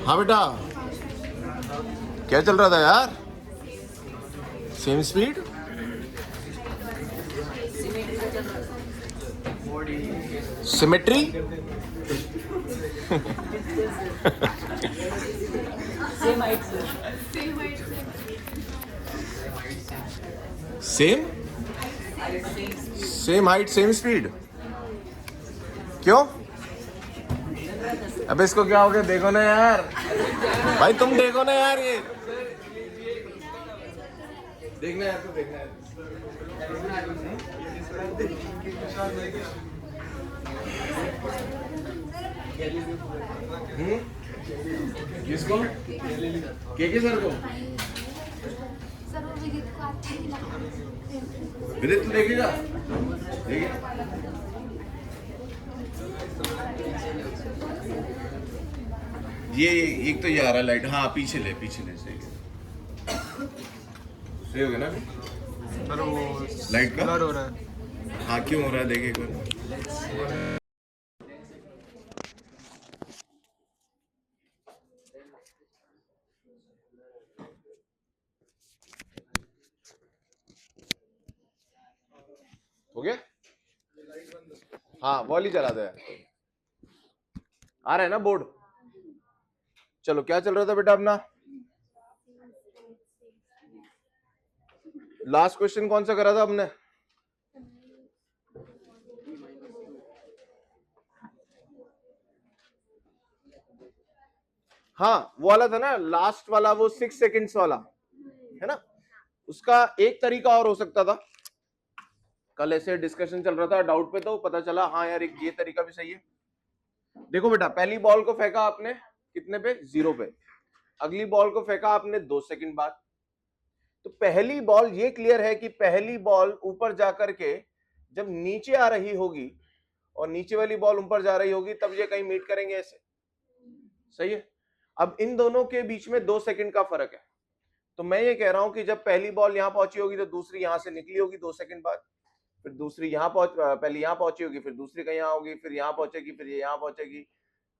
हाँ बेटा, क्या चल रहा था यार? Same speed? Symmetry? Same height same same height same speed? क्यों? अबे इसको क्या हो गया? देखो ना यार, भाई तुम देखो ना यार, ये देखना यार, तो देखना यार। किसको? के सर को? सर वो विदित को अच्छा नहीं लगा। विदित तू देखेगा? देखिए ये एक तो ये आ रहा लाइट। हाँ पीछे ले सही है। सही हो गया ना? सर वो लाइट का ब्लर हो रहा है। हाँ क्यों हो रहा है देखिए एक बार। हो गया? हाँ वॉली चला दे। आ रहा है ना बोर्ड? चलो क्या चल रहा था बेटा अपना? लास्ट क्वेश्चन कौन सा करा था हमने? हाँ वो वाला था ना, लास्ट वाला, वो 6 सेकेंड्स वाला है ना। उसका एक तरीका और हो सकता था। कल ऐसे डिस्कशन चल रहा था डाउट पे, तो पता चला हाँ यार एक ये तरीका भी सही है। देखो बेटा, पहली बॉल को फेंका आपने कितने पे? 0 पे। अगली बॉल को फेंका आपने 2 सेकंड बाद। तो पहली बॉल, ये क्लियर है कि पहली बॉल ऊपर जाकर के जब नीचे आ रही होगी और नीचे वाली बॉल ऊपर जा रही होगी, तब ये कहीं मीट करेंगे ऐसे। सही है। अब इन दोनों के बीच में 2 सेकंड का फर्क है। तो मैं ये कह रहा हूं कि जब पहली बॉल यहां पहुंची होगी तो दूसरी यहां से निकली होगी 2 सेकंड बाद। फिर दूसरी यहां पहले यहां पहुंची होगी, फिर दूसरी कहीं यहां होगी, फिर यहां पहुंचेगी, फिर ये यहां पहुंचेगी,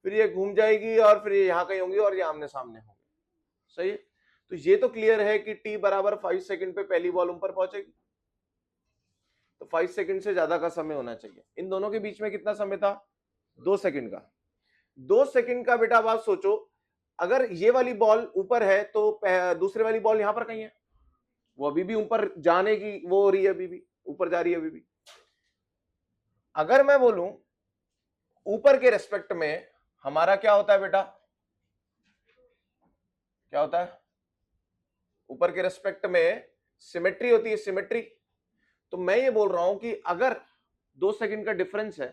फिर ये घूम जाएगी और फिर ये यहां कहीं होंगी और ये आमने सामने होंगे। सही है। तो ये तो क्लियर है कि t बराबर 5 सेकंड पे पहली बॉल ऊपर पहुंचेगी। तो 5 सेकंड से ज्यादा का समय होना चाहिए। इन दोनों के बीच में कितना समय था? 2 सेकंड का। 2 सेकंड का बेटा बात सोचो, अगर ये वाली बॉल ऊपर है तो दूसरी वाली बॉल यहां पर कहीं है, वो अभी भी ऊपर जाने की वो हो रही है, अभी भी ऊपर जा रही है अभी भी। अगर मैं बोलूं ऊपर के रेस्पेक्ट में हमारा क्या होता है बेटा? क्या होता है ऊपर के रेस्पेक्ट में? सिमेट्री होती है, सिमेट्री। तो मैं ये बोल रहा हूं कि अगर 2 सेकंड का डिफरेंस है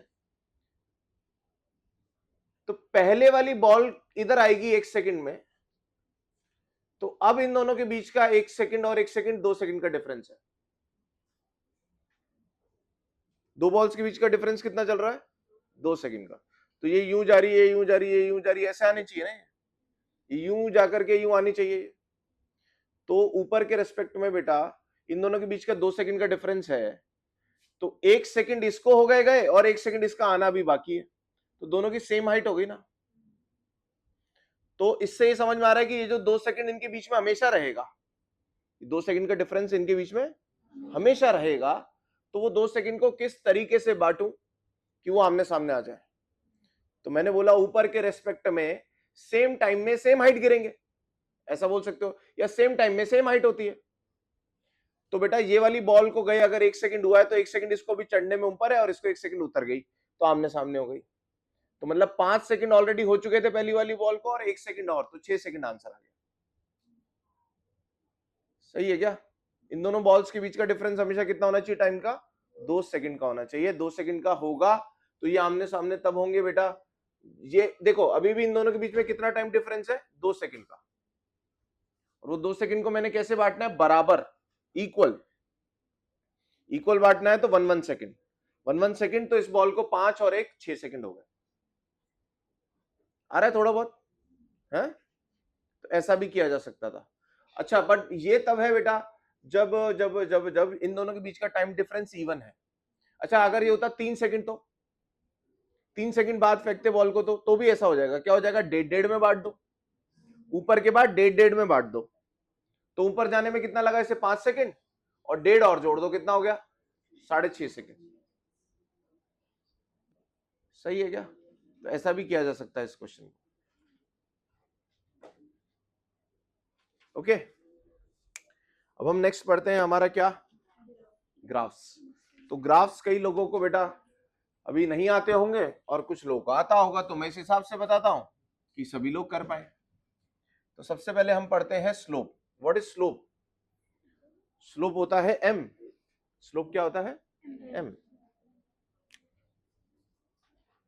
तो पहले वाली बॉल इधर आएगी 1 सेकंड में, तो अब इन दोनों के बीच का 1 सेकंड और 1 सेकंड 2 सेकंड का डिफरेंस है। दो बॉल्स के बीच का डिफरेंस कितना चल रहा है? 2 सेकंड का। तो ये यूं जा रही है, यूं जा रही है, यूं जा रही है, ऐसे आनी चाहिए ना, यूं जाकर के यूं आनी चाहिए। तो ऊपर के रेस्पेक्ट में बेटा इन दोनों के बीच का 2 सेकंड का डिफरेंस है, तो 1 सेकंड इसको हो गए और 1 सेकंड इसका आना भी बाकी है, तो दोनों की सेम हाइट हो गई ना। तो इससे ये समझ में आ रहा है कि ये जो 2 सेकंड इनके बीच में हमेशा रहेगा, 2 सेकंड का डिफरेंस इनके बीच में हमेशा रहेगा। तो वो 2 सेकंड को किस तरीके से बांटूं कि वो आमने सामने आ जाए? तो मैंने बोला ऊपर के रेस्पेक्ट में सेम टाइम में सेम हाइट गिरेंगे, ऐसा बोल सकते हो, या सेम टाइम में सेम हाइट होती है। तो बेटा ये वाली बॉल को गए अगर 1 सेकंड हुआ है तो 1 सेकंड इसको भी चढ़ने में ऊपर है और इसको 1 सेकंड उतर गई, तो आमने सामने हो गई। तो मतलब 5 सेकंड ऑलरेडी हो चुके थे पहली वाली बॉल को और 1 सेकंड और, तो 6 सेकंड आंसर आ गया। सही है क्या? इन दोनों बॉल्स के बीच का डिफरेंस हमेशा कितना होना चाहिए टाइम का? 2 सेकंड का होना चाहिए। 2 सेकंड का होगा तो ये आमने सामने तब होंगे बेटा। ये देखो अभी भी इन दोनों के बीच में कितना टाइम डिफरेंस है? 2 सेकंड का। और वो 2 सेकंड को मैंने कैसे बांटना है? बराबर, इक्वल। इक्वल बांटना है तो 1 सेकंड, 1 सेकंड, तो इस बॉल को 5 और 1 6 सेकंड हो गए। आ रहा है थोड़ा बहुत है? तो ऐसा भी किया जा सकता था। अच्छा बट ये तब है बेटा जब जब जब जब इन दोनों के बीच का टाइम डिफरेंस इवन है। अच्छा अगर ये होता 3 सेकंड, तो 3 सेकंड बाद फेंकते बॉल को तो भी ऐसा हो जाएगा। क्या हो जाएगा? 1.5 में बांट दो, ऊपर के बाद 1.5 में बांट दो, तो ऊपर जाने में कितना लगा इसे 5 सेकेंड, और 1.5 और जोड़ दो, कितना हो गया 6.5 सेकेंड। सही है क्या? तो ऐसा भी किया जा सकता है इस क्वेश्चन को। ओके, अब हम नेक्स्ट पढ़ते हैं हमारा क्या, ग्राफ्स। तो ग्राफ्स कई लोगों को बेटा अभी नहीं आते होंगे और कुछ लोगों को आता होगा, तो मैं इस हिसाब से बताता हूं कि सभी लोग कर पाए। तो सबसे पहले हम पढ़ते हैं slope. What is slope? Slope होता है m। स्लोप क्या होता है? m।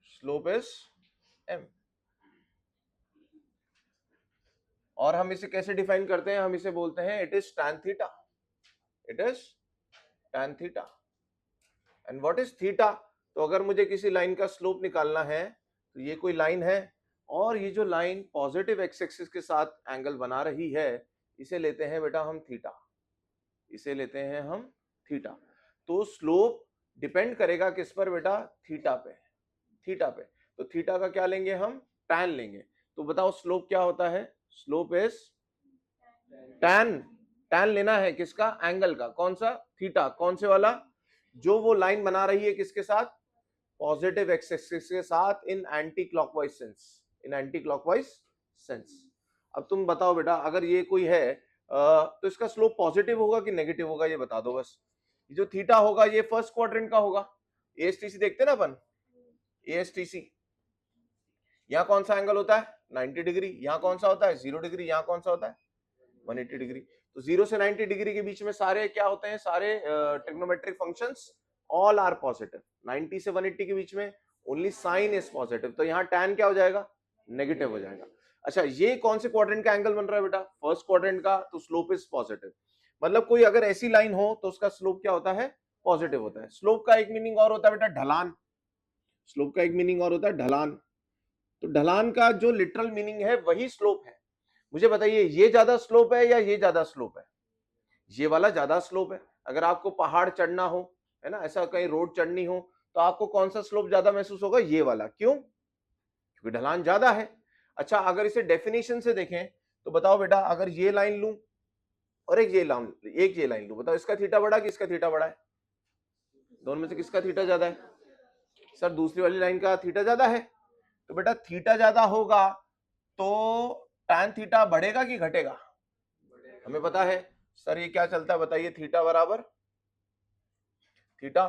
Slope is m। और हम इसे कैसे डिफाइन करते हैं? हम इसे बोलते हैं it is tan theta. It is tan theta. And what is theta? तो अगर मुझे किसी लाइन का स्लोप निकालना है, तो ये कोई लाइन है और ये जो लाइन पॉजिटिव एक्स एक्सिस के साथ एंगल बना रही है, इसे लेते हैं बेटा हम थीटा। इसे लेते हैं हम थीटा। तो स्लोप डिपेंड करेगा किस पर बेटा? थीटा पे। थीटा पे। तो थीटा का क्या लेंगे हम? टैन लेंगे। तो बताओ स्लोप क्या होता है? Slope is tan. टैन लेना है किसका? एंगल का। कौन सा? थीटा। कौन से वाला? जो वो लाइन बना रही है किसके साथ? पॉजिटिव एक्स एक्सिस के साथ, इन एंटी क्लॉकवाइज सेंस। इन एंटी क्लॉकवाइज सेंस। अब तुम बताओ बेटा, अगर ये कोई है तो इसका स्लोप पॉजिटिव होगा कि नेगेटिव होगा, ये बता दो बस। ये जो थीटा होगा ये फर्स्ट क्वाड्रेंट का होगा। एएसटीसी देखते ना अपन, एएसटीसी। यहां कौन सा एंगल होता है? 90 डिग्री। यहां कौन सा होता है? 0 डिग्री। यहां कौन सा होता है? 180 डिग्री। तो 0 से 90 डिग्री के बीच में सारे क्या होते हैं? सारे trigonometric functions all are positive. 90 से 180 के बीच में ओनली साइन इज पॉजिटिव। तो यहाँ tan क्या हो जाएगा? नेगेटिव हो जाएगा। अच्छा, ये कौन से क्वाड्रेंट का एंगल बन रहा है बेटा? फर्स्ट क्वाड्रेंट का। तो स्लोप इज पॉजिटिव। मतलब कोई अगर ऐसी लाइन हो तो उसका स्लोप क्या होता है? पॉजिटिव होता है। स्लोप का एक मीनिंग और होता है बेटा ढलान। स्लोप का एक मीनिंग और होता है ढलान। तो ढलान का जो लिटरल मीनिंग है वही स्लोप है। मुझे बताइए, ये ज्यादा स्लोप है या ये ज्यादा स्लोप है? ये वाला ज्यादा स्लोप है। अगर आपको पहाड़ चढ़ना हो, है ना, ऐसा कहीं रोड चढ़नी हो, तो आपको कौन सा स्लोप ज्यादा महसूस होगा? ये वाला। क्यों? क्योंकि ढलान ज्यादा है। अच्छा, अगर इसे डेफिनेशन से देखें तो बताओ बेटा, अगर ये लाइन लूं और एक ये लाइन लूं, बताओ इसका थीटा बड़ा कि इसका थीटा बड़ा है? दोनों में से किसका थीटा ज्यादा है? सर, दूसरी वाली लाइन का थीटा ज्यादा है। तो बेटा थीटा ज्यादा होगा तो tan थीटा बढ़ेगा कि घटेगा? हमें पता है सर ये क्या चलता है, बताइए। थीटा बराबर थीटा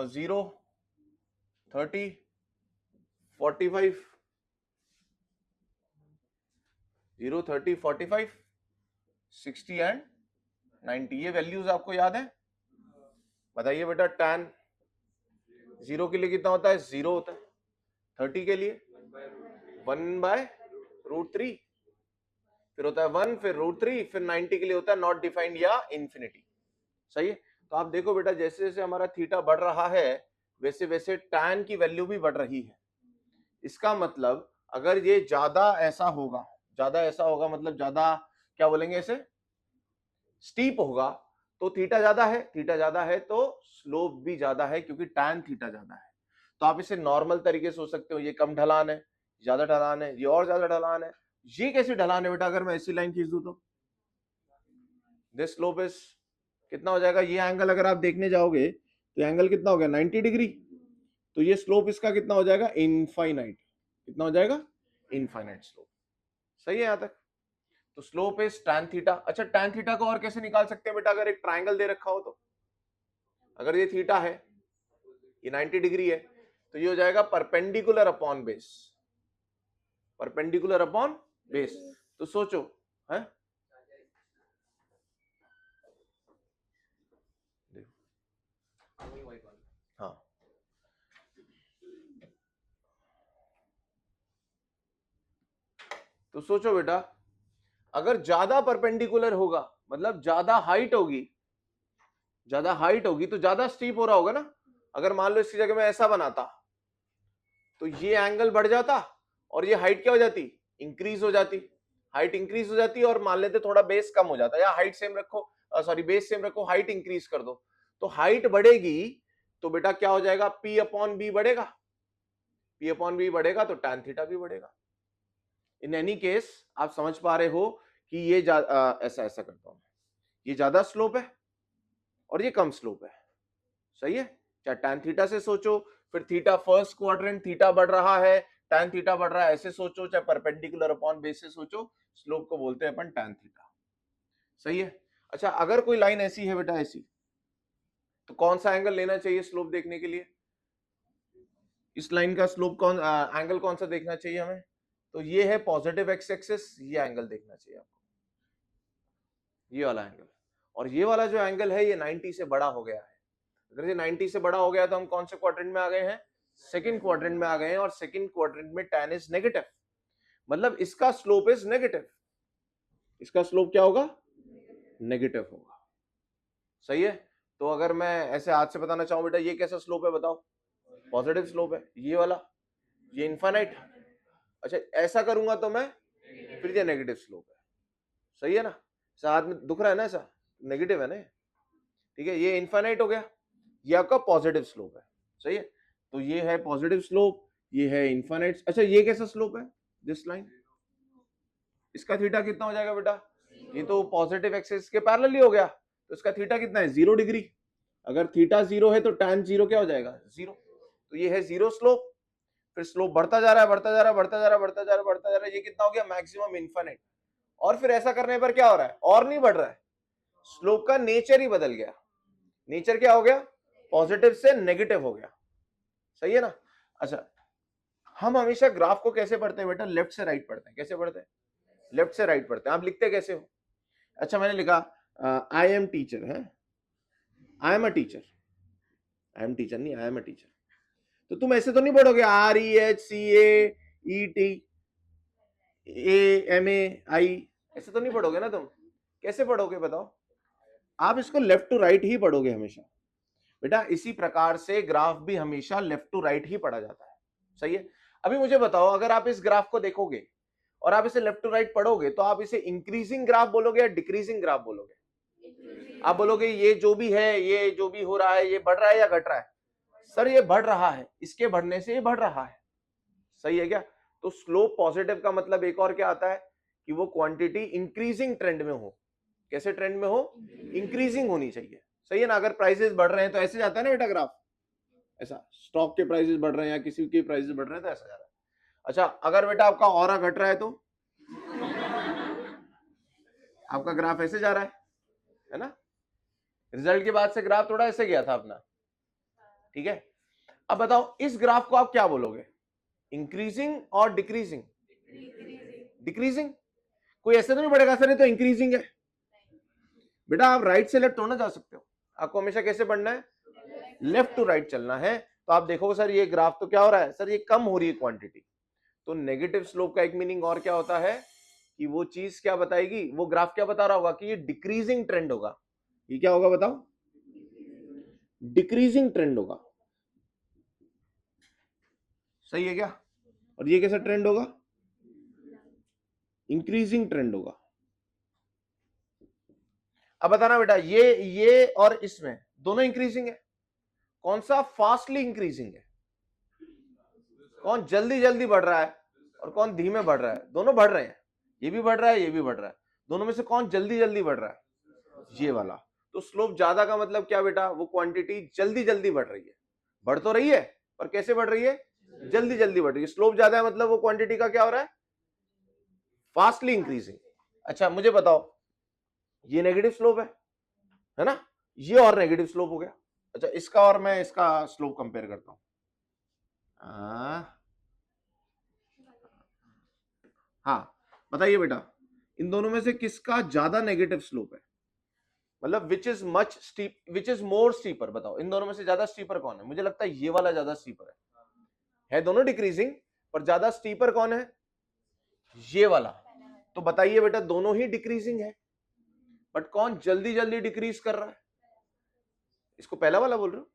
0, 30, 45, 0, 30, 45, 60 एंड 90। ये वैल्यूज आपको याद है? बताइए बेटा, tan 0 के लिए कितना होता है? 0 होता है। 30 के लिए 1/√3, फिर होता है 1, फिर √3, फिर 90 के लिए होता है नॉट डिफाइंड या इंफिनिटी। सही है? तो आप देखो बेटा, जैसे जैसे हमारा थीटा बढ़ रहा है वैसे वैसे tan की वैल्यू भी बढ़ रही है। इसका मतलब अगर ये ज्यादा ऐसा होगा मतलब ज्यादा क्या बोलेंगे इसे? स्टीप होगा, तो थीटा ज्यादा है। थीटा ज्यादा है तो स्लोप भी ज्यादा है, क्योंकि tan थीटा ज्यादा है। तो आप इसे नॉर्मल तरीके से सोच सकते हो, ये कम ढलान है, ज्यादा ढलान है, ये और ज्यादा ढलान है। ये कैसी ढलान है बेटा? अगर मैं ऐसी लाइन खींच दूं तो दिस स्लोप इज कितना हो जाएगा? ये एंगल अगर आप देखने जाओगे तो एंगल कितना हो गया? 90 डिग्री। तो ये स्लोप इसका कितना हो जाएगा? इनफाइनाइट। कितना हो जाएगा? Infinite slope. सही है यहां तक? तो स्लोप इज tan थीटा। अच्छा, tan थीटा को और कैसे निकाल सकते हैं बेटा? अगर एक ट्राइंगल दे रखा हो तो, अगर ये थीटा है, ये 90 डिग्री है, तो ये हो जाएगा perpendicular upon base. Perpendicular upon base. तो सोचो, है हाँ, तो सोचो बेटा, अगर ज्यादा परपेंडिकुलर होगा मतलब ज्यादा हाइट होगी, तो ज्यादा स्टीप हो रहा होगा ना। अगर मान लो इसकी जगह में ऐसा बनाता तो ये एंगल बढ़ जाता और ये हाइट क्या हो जाती? इंक्रीज हो जाती। हाइट इंक्रीज हो जाती और मान लेते थोड़ा बेस कम हो जाता, या हाइट सेम रखो, सॉरी बेस सेम रखो, हाइट इंक्रीज कर दो। तो हाइट बढ़ेगी तो बेटा क्या हो जाएगा? P/B बढ़ेगा। P/B बढ़ेगा तो tan थीटा भी बढ़ेगा। इन एनी केस आप समझ पा रहे हो कि ये ऐसा ऐसा करता हूं, ये ज्यादा स्लोप है और ये कम स्लोप है, सही है। चाहे टैन थीटा से सोचो, फिर थीटा फर्स्ट क्वाड्रेंट थीटा बढ़ रहा है, टैन थीटा बढ़ रहा है, ऐसे सोचो, चाहे परपेंडिकुलर अपॉन बेस से सोचो, स्लोप को बोलते हैं अपन टैन थीटा, सही है। अच्छा, अगर कोई लाइन ऐसी है बेटा, ऐसी, तो कौन सा एंगल लेना चाहिए स्लोप देखने के लिए? इस लाइन का स्लोप एंगल कौन सा देखना चाहिए हमें? तो ये है पॉजिटिव एक्स एक्सिस, ये एंगल देखना चाहिए आपको, ये वाला एंगल। और ये वाला जो एंगल है ये 90 से बड़ा हो गया है। अगर ये 90 से बड़ा हो गया तो हम कौन से क्वाड्रेंट में आ गए हैं? सेकंड क्वाड्रेंट में आ गए हैं। और सेकंड क्वाड्रेंट में tan इज नेगेटिव, मतलब इसका स्लोप इज नेगेटिव, इसका स्लोप क्या होगा? नेगेटिव होगा, सही है। तो अगर मैं ऐसे हाथ से बताना चाहूं बेटा ये कैसा स्लोप है बताओ? पॉजिटिव स्लोप है। ये वाला, ये इनफाइनाइट। अच्छा, ऐसा करूंगा तो मैं, फिर ये नेगेटिव स्लोप है, सही है ना। हाथ में दुख रहा है ना, ऐसा नेगेटिव है ना, ठीक है। ये इनफाइनाइट हो गया, ये आपका पॉजिटिव स्लोप है, सही है। तो ये है पॉजिटिव स्लोप, ये है इनफाइनाइट। अच्छा, ये कैसा स्लोप है? दिस लाइन, इसका थीटा कितना हो जाएगा बेटा? ये तो पॉजिटिव एक्सिस के पैरेलल ही हो गया, तो इसका थीटा कितना है? 0 डिग्री। अगर थीटा 0 है तो tan 0 क्या हो जाएगा? 0। तो ये है 0 स्लोप। फिर स्लोप बढ़ता जा रहा है, बढ़ता जा रहा है, बढ़ता जा रहा है, बढ़ता जा रहा है, बढ़ता जा रहा है, ये कितना हो गया? Maximum infinite. और फिर ऐसा करने पर क्या हो रहा है? और नहीं बढ़ रहा है, स्लोप का नेचर ही बदल गया। नेचर क्या हो गया? पॉजिटिव से नेगेटिव हो गया, सही है ना। अच्छा, हम हमेशा ग्राफ को कैसे पढ़ते हैं बेटा? लेफ्ट से राइट पढ़ते हैं। कैसे पढ़ते हैं? लेफ्ट से राइट पढ़ते हैं। आप लिखते कैसे हो? अच्छा, मैंने लिखा आई एम टीचर है, I am a teacher, I am teacher नहीं, आई एम अ टीचर। तो तुम ऐसे तो नहीं पढ़ोगे REHCAETAMAI, ऐसे तो नहीं पढ़ोगे ना तुम। कैसे पढ़ोगे बताओ? आप इसको लेफ्ट टू राइट ही पढ़ोगे हमेशा बेटा। इसी प्रकार से ग्राफ भी हमेशा लेफ्ट टू राइट ही पढ़ा जाता है, सही है। अभी मुझे बताओ, अगर आप इस ग्राफ को देखोगे और आप इसे लेफ्ट टू राइट पढ़ोगे तो आप इसे इंक्रीजिंग ग्राफ बोलोगे या डिक्रीजिंग ग्राफ बोलोगे? आप बोलोगे ये जो भी है, ये जो भी हो रहा है, ये बढ़ रहा है या घट रहा है? सर ये बढ़ रहा है, इसके बढ़ने से ये बढ़ रहा है, सही है क्या। तो स्लोप पॉजिटिव का मतलब एक और क्या आता है कि वो क्वांटिटी इंक्रीजिंग ट्रेंड में हो। कैसे ट्रेंड में हो? इंक्रीजिंग होनी चाहिए, सही है ना। अगर प्राइसेस बढ़ रहे हैं तो ऐसे जाता है ना बेटा ग्राफ, ऐसा स्टॉक के प्राइसेस बढ़ रहे हैं या किसी के प्राइसेस बढ़ रहे हैं तो ऐसा जा रहा है। अच्छा, अगर बेटा आपका ऑरा घट रहा है तो आपका ग्राफ ऐसे जा रहा है ना। रिजल्ट के बाद से ग्राफ थोड़ा ऐसे गया था अपना, ठीक है। अब बताओ इस ग्राफ को आप क्या बोलोगे? इंक्रीजिंग और डिक्रीजिंग? डिक्रीजिंग। कोई ऐसे तो नहीं पड़ेगा सर ये तो इंक्रीजिंग है। बेटा आप राइट से लेफ्ट होना जा सकते हो, आपको हमेशा कैसे पढ़ना है? लेफ्ट टू राइट चलना है। तो आप देखोगे सर ये ग्राफ तो क्या हो रहा है? सर ये कम हो रही है क्वांटिटी। तो नेगेटिव स्लोप का एक मीनिंग और क्या होता है कि वो चीज क्या बताएगी, वो ग्राफ क्या बता रहा होगा कि ये डिक्रीजिंग ट्रेंड होगा। ये क्या होगा बताओ? डिक्रीजिंग ट्रेंड होगा, सही है क्या। और ये कैसा ट्रेंड होगा? इंक्रीजिंग ट्रेंड होगा। अब बताना बेटा ये और इसमें दोनों इंक्रीजिंग है, कौन सा फास्टली इंक्रीजिंग है? कौन जल्दी जल्दी बढ़ रहा है और कौन धीमे बढ़ रहा है? दोनों बढ़ रहे हैं, ये भी बढ़ रहा है, ये भी बढ़ रहा है। दोनों में से कौन जल्दी जल्दी बढ़ रहा है? ये वाला। तो स्लोप ज्यादा का मतलब क्या बेटा? वो क्वांटिटी जल्दी जल्दी बढ़ रही है। बढ़ तो रही है पर कैसे बढ़ रही है? जल्दी जल्दी बढ़ रही है। स्लोप ज्यादा है मतलब वो क्वांटिटी का क्या हो रहा है? Fastly increasing. अच्छा मुझे बताओ, ये नेगेटिव स्लोप है ना, ये और नेगेटिव स्लोप हो गया। अच्छा इसका और मैं इसका स्लोप कंपेयर करता हूं। हाँ बताइए बेटा, इन दोनों में से किसका ज्यादा नेगेटिव स्लोप है? मतलब which is much steep, which is more steeper? बताओ इन दोनों में से ज्यादा स्टीपर कौन है? मुझे लगता है ये वाला ज्यादा स्टीपर है दोनों डिक्रीजिंग, पर ज्यादा स्टीपर कौन है? ये वाला। तो बताइए बेटा दोनों ही डिक्रीजिंग है, बट कौन जल्दी जल्दी डिक्रीज कर रहा है? इसको पहला वाला बोल रहे हो,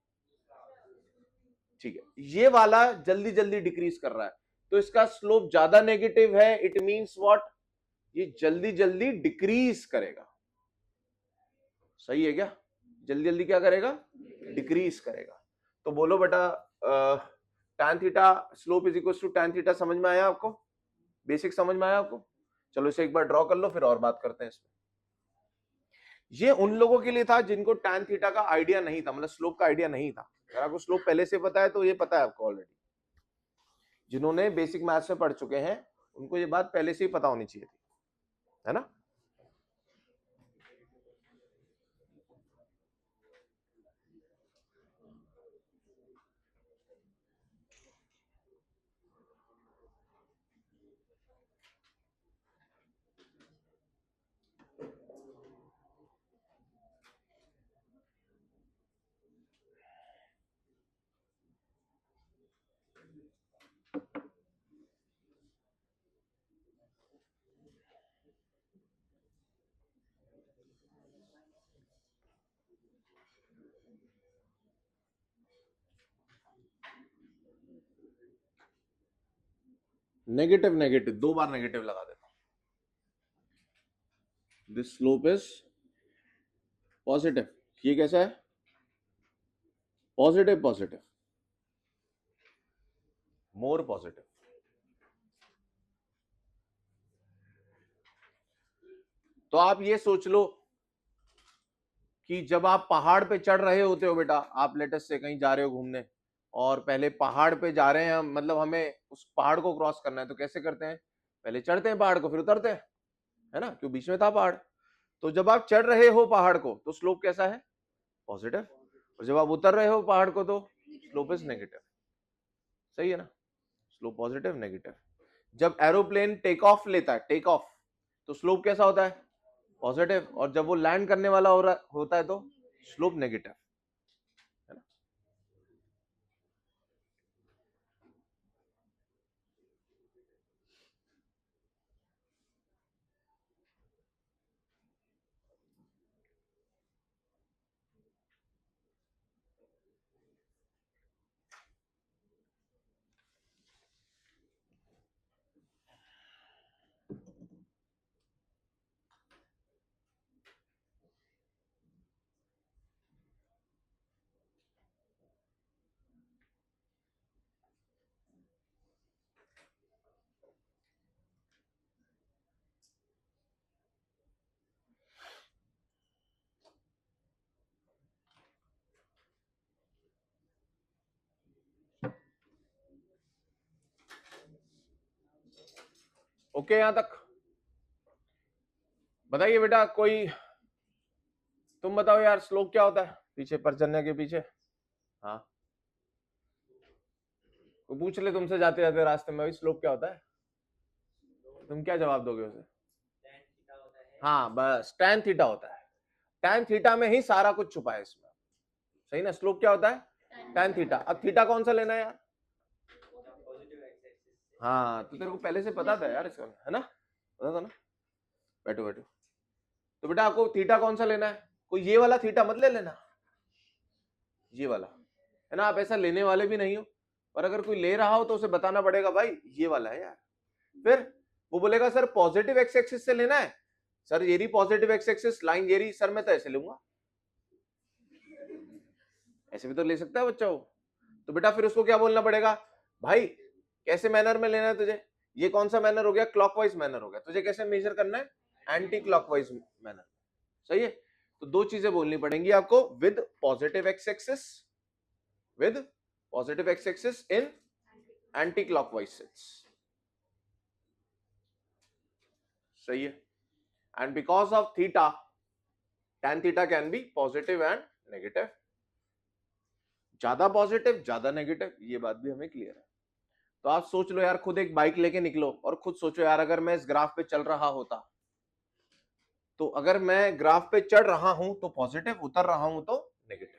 ठीक है। ये वाला जल्दी जल्दी डिक्रीज कर रहा है, तो इसका स्लोप ज्यादा नेगेटिव है। It means what? ये जल्दी जल्दी डिक्रीज करेगा, सही है क्या। जल्दी जल्दी क्या करेगा? डिक्रीज करेगा। तो बोलो बेटा tan theta slope is equal to tan theta, समझ में आया आपको? बेसिक समझ में आया आपको? चलो इसे एक बार ड्रॉ कर लो, फिर और बात करते हैं इसमें। ये उन लोगों के लिए था जिनको टैन थीटा का आइडिया नहीं था, मतलब स्लोप का आइडिया नहीं था। अगर आपको स्लोप पहले से पता है तो ये पता है आपको ऑलरेडी। जिन्होंने बेसिक मैथ्स में पढ़ चुके हैं उनको ये बात पहले से ही पता होनी चाहिए थी, है ना? नेगेटिव नेगेटिव, 2 बार नेगेटिव लगा देता हूं। This slope is positive. ये कैसा है? Positive positive, more positive. तो आप ये सोच लो कि जब आप पहाड़ पे चढ़ रहे होते हो बेटा, आप लेटेस्ट से कहीं जा रहे हो घूमने और पहले पहाड़ पे जा रहे हैं, मतलब हमें उस पहाड़ को क्रॉस करना है, तो कैसे करते हैं? पहले चढ़ते हैं पहाड़ को, फिर उतरते हैं, है ना? क्यों, बीच में था पहाड़। तो जब आप चढ़ रहे हो पहाड़ को तो स्लोप कैसा है? पॉजिटिव। और जब आप उतर रहे हो पहाड़ को तो स्लोप इज नेगेटिव। सही है ना? Slope positive negative. जब एरोप्लेन टेक ऑफ लेता है, टेक ऑफ, तो स्लोप कैसा होता है? पॉजिटिव। और जब वो लैंड करने वाला होता है तो स्लोप नेगेटिव, है ना? ओके, यहां तक बताइए बेटा। कोई तुम बताओ यार, स्लोप क्या होता है पीछे परजन्य के पीछे? हाँ, कोई पूछ ले तुमसे जाते जाते रास्ते में, भाई स्लोप क्या होता है? तुम क्या जवाब दोगे उसे? हाँ बस, टैन थीटा होता है। टैन थीटा में ही सारा कुछ छुपा है इसमें। सही ना? स्लोप क्या होता है? Tan theta. अब थीटा कौन सा लेना है यार? हाँ, तो तेरे को पहले से पता था यार इसका, है ना? पता था ना? बैठो बैठो। तो बेटा आपको थीटा कौन सा लेना है? कोई ये वाला थीटा मत ले लेना, ये वाला, है ना? आप ऐसा लेने वाले भी नहीं हो, पर अगर कोई ले रहा हो तो उसे बताना पड़ेगा भाई ये वाला है यार। फिर वो बोलेगा सर पॉजिटिव एक्स एक्सिस से लेना है, सर ये रही पॉजिटिव एक्स एक्सिस लाइन, ये रही सर, मैं तो ऐसे लूंगा। ऐसे भी तो ले सकता है बच्चा वो। तो बेटा फिर उसको क्या बोलना पड़ेगा? भाई कैसे मैनर में लेना है तुझे? ये कौन सा मैनर हो गया? क्लॉकवाइज मैनर हो गया। तुझे कैसे मेजर करना है? Anti clockwise manner. सही है? तो 2 चीजें बोलनी पड़ेंगी आपको, with positive x axis, with positive x axis in anti clockwise sense. सही है? And because of theta, tan theta can be positive and negative, ज्यादा पॉजिटिव ज्यादा नेगेटिव, ये बात भी हमें क्लियर है। तो आप सोच लो यार, खुद एक बाइक लेके निकलो और खुद सोचो यार, अगर मैं इस ग्राफ पे चल रहा होता, तो अगर मैं ग्राफ पे चढ़ रहा हूं तो पॉजिटिव, उतर रहा हूं तो नेगेटिव।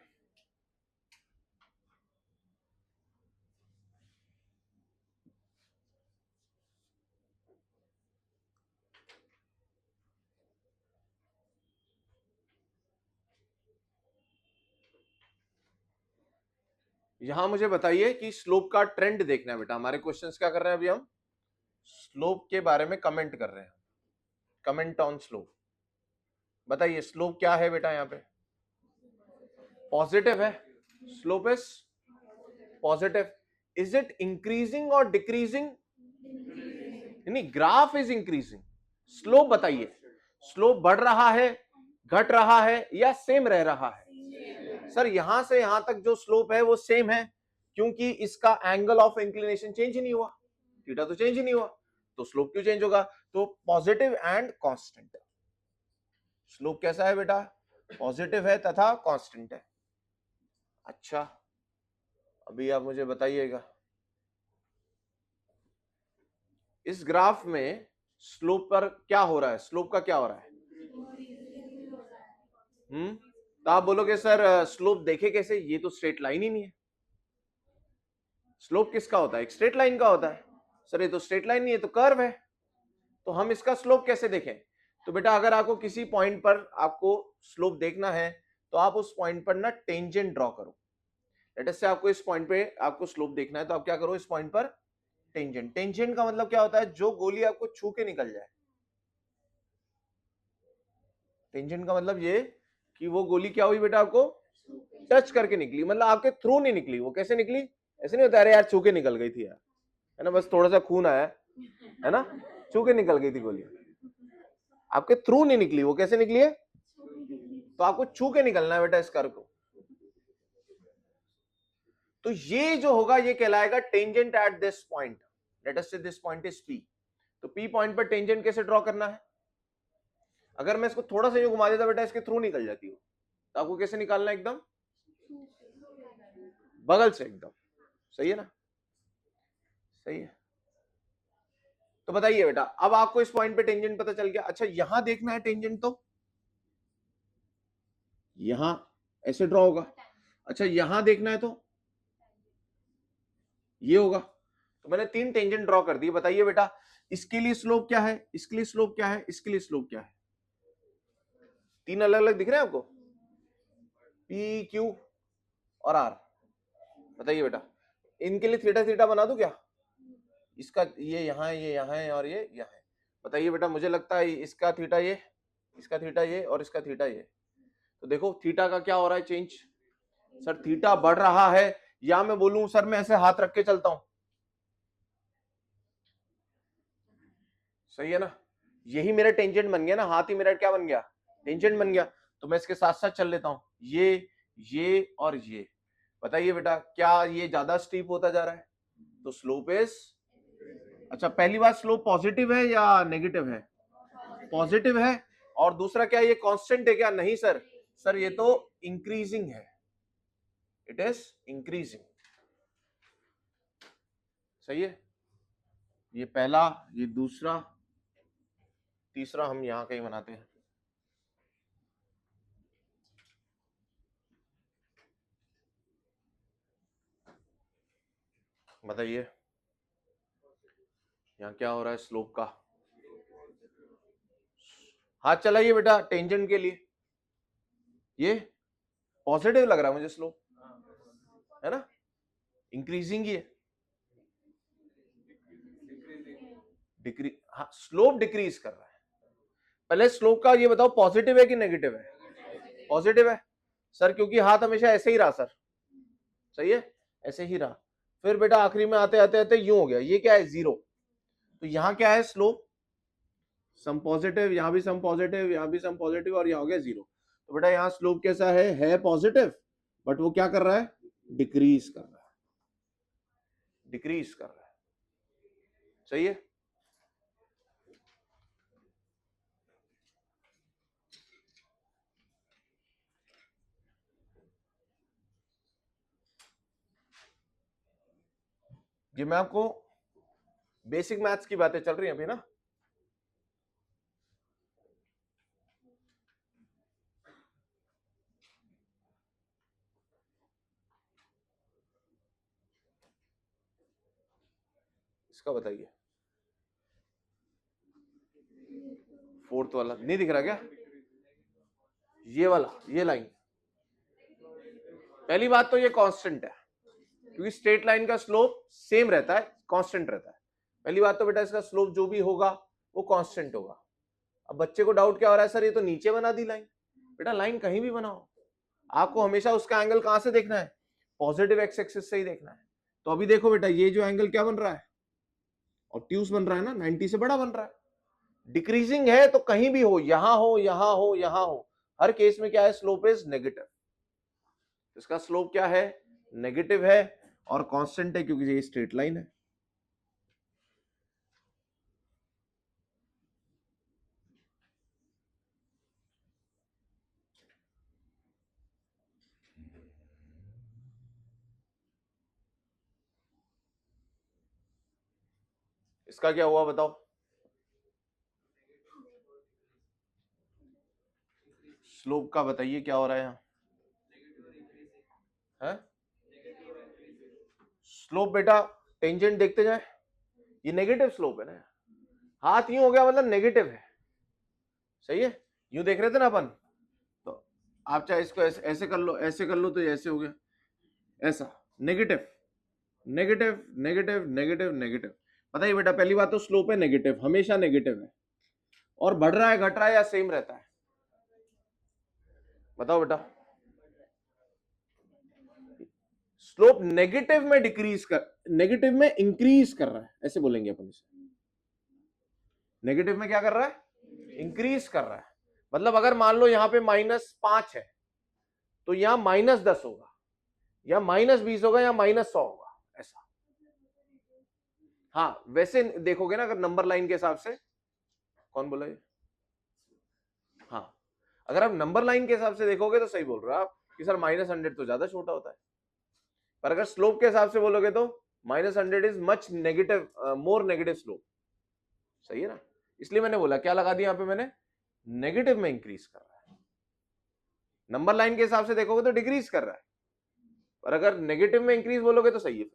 यहां मुझे बताइए कि स्लोप का ट्रेंड देखना है बेटा। हमारे क्वेश्चंस क्या कर रहे हैं अभी? हम स्लोप के बारे में कमेंट कर रहे हैं, कमेंट ऑन स्लोप। बताइए स्लोप क्या है बेटा? यहां पे पॉजिटिव है, slope is positive. Is it increasing और डिक्रीजिंग? यानी ग्राफ इज इंक्रीजिंग। स्लोप बताइए, स्लोप बढ़ रहा है, घट रहा है या सेम रह रहा है? सर यहां से यहां तक जो स्लोप है वो सेम है, क्योंकि इसका एंगल ऑफ इंक्लिनेशन चेंज ही नहीं हुआ, थीटा तो चेंज ही नहीं हुआ, तो स्लोप क्यों चेंज होगा? तो पॉजिटिव एंड कांस्टेंट। स्लोप कैसा है बेटा? पॉजिटिव है तथा कांस्टेंट है। अच्छा, अभी आप मुझे बताइएगा, इस ग्राफ में स्लोप पर क्या हो रहा है? स्लोप का क्या हो रहा है? तो आप बोलोगे सर स्लोप देखे कैसे, ये तो स्ट्रेट लाइन ही नहीं है। स्लोप किसका होता है? एक स्ट्रेट लाइन का होता है। सर ये तो स्ट्रेट लाइन नहीं है, तो कर्व है, तो हम इसका स्लोप कैसे देखें? तो बेटा अगर आपको किसी पॉइंट पर आपको स्लोप देखना है तो आप उस पॉइंट पर ना टेंजेंट ड्रॉ करो। लेट अस से आपको इस पॉइंट पे आपको स्लोप देखना है, तो आप क्या करो, इस पॉइंट पर टेंजेंट। टेंजेंट का मतलब क्या होता है? जो गोली आपको छू के निकल जाए। टेंजेंट का मतलब ये कि वो गोली क्या हुई बेटा, आपको टच करके निकली, मतलब आपके थ्रू नहीं निकली। वो कैसे निकली? ऐसे नहीं होता अरे यार छू के निकल गई थी यार, है ना, बस थोड़ा सा खून आया है ना, छू के निकल गई थी गोली, आपके थ्रू नहीं निकली। वो कैसे निकली है? तो आपको छू के निकलना है बेटा इस कर्व को। तो ये जो होगा ये कहलाएगा tangent at this point. Let us से दिस पॉइंट इज पी। तो पी पॉइंट पर टेंजेंट कैसे ड्रॉ करना है? अगर मैं इसको थोड़ा सा यूं घुमा देता बेटा, इसके थ्रू निकल जाती हो, तो आपको कैसे निकालना है? एकदम बगल से एकदम। सही है ना? सही है। तो बताइए बेटा, अब आपको इस पॉइंट पे टेंजेंट पता चल गया। अच्छा यहां देखना है टेंजेंट, तो यहां ऐसे ड्रॉ होगा। अच्छा यहां देखना है तो ये होगा। तो मैंने 3 टेंजेंट ड्रॉ कर दिए। बताइए बेटा, इसके लिए स्लोप क्या है, इसके लिए स्लोप क्या है, इसके लिए स्लोप क्या है? 3 अलग अलग दिख रहे हैं आपको, पी क्यू और आर। बताइए बेटा, इनके लिए थीटा थीटा बना दूं क्या? इसका ये यहाँ है, ये यहाँ है और ये यहाँ है। बताइए बेटा, मुझे लगता है इसका थीटा ये, इसका थीटा ये और इसका थीटा ये। तो देखो थीटा का क्या हो रहा है चेंज? सर थीटा बढ़ रहा है, या मैं बोलूं सर मैं ऐसे हाथ रख के चलता हूं, सही है ना, यही मेरा टेंजेंट बन गया ना, हाथ ही मेरा क्या बन गया? टेंजेंट बन गया। तो मैं इसके साथ साथ चल लेता हूं, ये और ये। बताइए बेटा, क्या ये ज्यादा स्टीप होता जा रहा है? तो स्लोप इज, अच्छा पहली बात, स्लोप पॉजिटिव है या नेगेटिव है? पॉजिटिव है। और दूसरा क्या ये कांस्टेंट है क्या? नहीं सर, सर ये तो इंक्रीजिंग है, इट इज इंक्रीजिंग। सही है, ये पहला, ये दूसरा, तीसरा हम यहां कहीं बनाते हैं। बताइए यहां क्या हो रहा है स्लोप का? हाथ चलाइए बेटा टेंजेंट के लिए, ये पॉजिटिव लग रहा है मुझे स्लोप, है ना, इंक्रीजिंग ही है, डिक्रीज, हाँ स्लोप डिक्रीज कर रहा है। पहले स्लोप का ये बताओ पॉजिटिव है कि नेगेटिव है? पॉजिटिव है सर, क्योंकि हाथ हमेशा ऐसे ही रहा सर, सही है, ऐसे ही रहा। फिर बेटा आखिरी में आते आते आते यूं हो गया, ये क्या है? 0। तो यहां क्या है? स्लोप सम पॉजिटिव, यहां भी सम पॉजिटिव, यहां भी सम पॉजिटिव और यहां हो गया 0। तो बेटा यहां स्लोप कैसा है पॉजिटिव, बट वो क्या कर रहा है? डिक्रीज कर रहा है, डिक्रीज कर रहा है। सही है। ये मैं आपको बेसिक मैथ्स की बातें चल रही हैं अभी ना। इसका बताइए, 4th वाला नहीं दिख रहा क्या? ये वाला, ये लाइन, पहली बात तो ये कांस्टेंट है, क्योंकि स्ट्रेट लाइन का स्लोप सेम रहता है, कांस्टेंट रहता है। पहली बात तो बेटा इसका स्लोप जो भी होगा वो कांस्टेंट होगा। अब बच्चे को डाउट क्या हो रहा है, सर ये तो नीचे बना दी लाइन। बेटा लाइन कहीं भी बनाओ, आपको हमेशा उसका एंगल कहां से देखना है? पॉजिटिव एक्स एक्सिस से ही देखना है। तो अभी देखो बेटा, ये जो एंगल क्या बन रहा है, ऑब्ट्यूज बन रहा है ना, 90 से बड़ा बन रहा है। डिक्रीजिंग है तो कहीं भी हो, यहां हो, यहां हो, यहां हो, हर केस में क्या है, स्लोप इज नेगेटिव। इसका स्लोप क्या है, नेगेटिव है, और कांस्टेंट है क्योंकि ये स्ट्रेट लाइन है। इसका क्या हुआ बताओ, स्लोप का बताइए क्या हो रहा है यहाँ है? स्लोप बेटा टेंजेंट देखते जाए, ये नेगेटिव स्लोप है ना, हाथ यूं हो गया मतलब नेगेटिव है, सही है, यूं देख रहे थे ना अपन, तो आप चाहे इसको ऐसे ऐसे कर लो, ऐसे कर लो, तो ये ऐसे हो गया, ऐसा negative negative negative negative negative. बताइए बेटा, पहली बात तो स्लोप है नेगेटिव, हमेशा नेगेटिव है, और बढ़ रहा है, घट रहा है, या सेम रहता है, बताओ बेटा। स्लोप नेगेटिव में डिक्रीज कर, नेगेटिव में इंक्रीज कर रहा है, ऐसे बोलेंगे अपन इसे, नेगेटिव में क्या कर रहा है, इंक्रीज कर रहा है। मतलब अगर मान लो यहां पे -5 है, तो यहां -10 होगा, या -20 होगा, या -100 होगा, ऐसा। हाँ वैसे देखोगे ना, अगर नंबर लाइन के हिसाब से, कौन बोला ये, हाँ अगर आप नंबर लाइन के हिसाब से देखोगे तो सही बोल रहे हो आप कि सर -100 तो ज्यादा छोटा होता है, पर अगर स्लोप के हिसाब से बोलोगे तो -100 is much negative, more negative slope, सही है ना। इसलिए मैंने बोला, क्या लगा दिया यहां पे मैंने, नेगेटिव में इंक्रीज कर रहा है। नंबर लाइन के हिसाब से देखोगे तो डिक्रीज कर रहा है, पर अगर नेगेटिव में इंक्रीज बोलोगे तो सही है।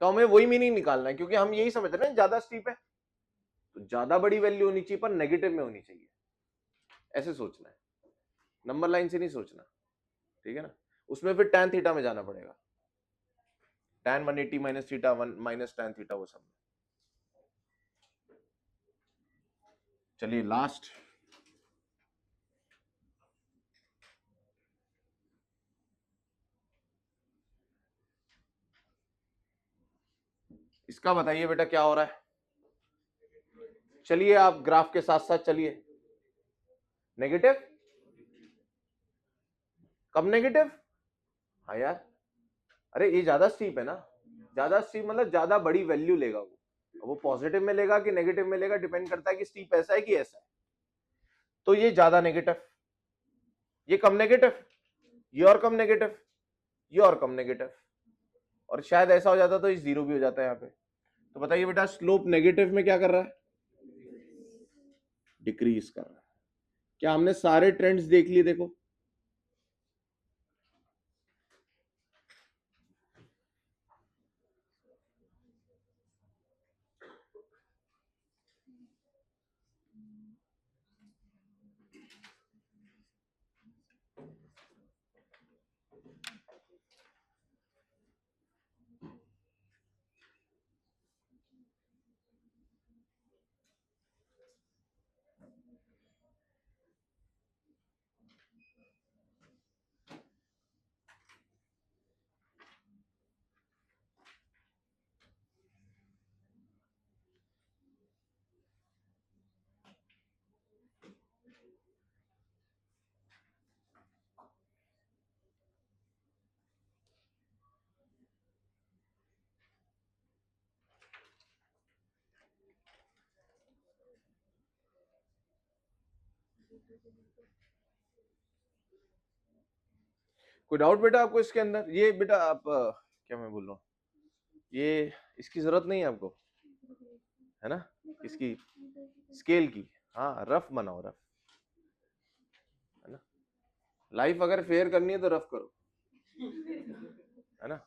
तो हमें वही मीनिंग निकालना है, क्योंकि हम यही समझ रहे हैं ज्यादा स्टीप है तो ज्यादा बड़ी वैल्यू होनी चाहिए, पर नेगेटिव में होनी चाहिए, ऐसे सोचना है, नंबर लाइन से नहीं सोचना, ठीक है ना। उसमें फिर tan थीटा में जाना पड़ेगा, tan 180 minus theta 1 minus tan theta, वो सब। चलिए लास्ट, इसका बताइए बेटा क्या हो रहा है। चलिए आप ग्राफ के साथ साथ चलिए, नेगेटिव, कब नेगेटिव, हाँ यार, अरे ये ज्यादा स्टीप है ना, ज्यादा स्टीप मतलब ज्यादा बड़ी वैल्यू लेगा वो पॉजिटिव में लेगा कि नेगेटिव में लेगा, डिपेंड करता है कि स्टीप ऐसा है कि ऐसा है। तो ये ज्यादा नेगेटिव, ये कम नेगेटिव, ये और कम नेगेटिव, ये और कम नेगेटिव, और शायद ऐसा हो जाता तो ये 0 भी हो जाता है यहाँ पे। तो बताइए बेटा, स्लोप नेगेटिव में क्या कर रहा है, डिक्रीज कर रहा है। क्या हमने सारे ट्रेंड्स देख लिए, देखो कोई डाउट बेटा आपको इसके अंदर, ये बेटा आप क्या मैं बोल रहा हूँ, ये इसकी जरूरत नहीं है आपको, है ना, इसकी स्केल की, हाँ रफ बनाओ, रफ, है ना, लाइफ अगर फेयर करनी है तो रफ करो, है ना।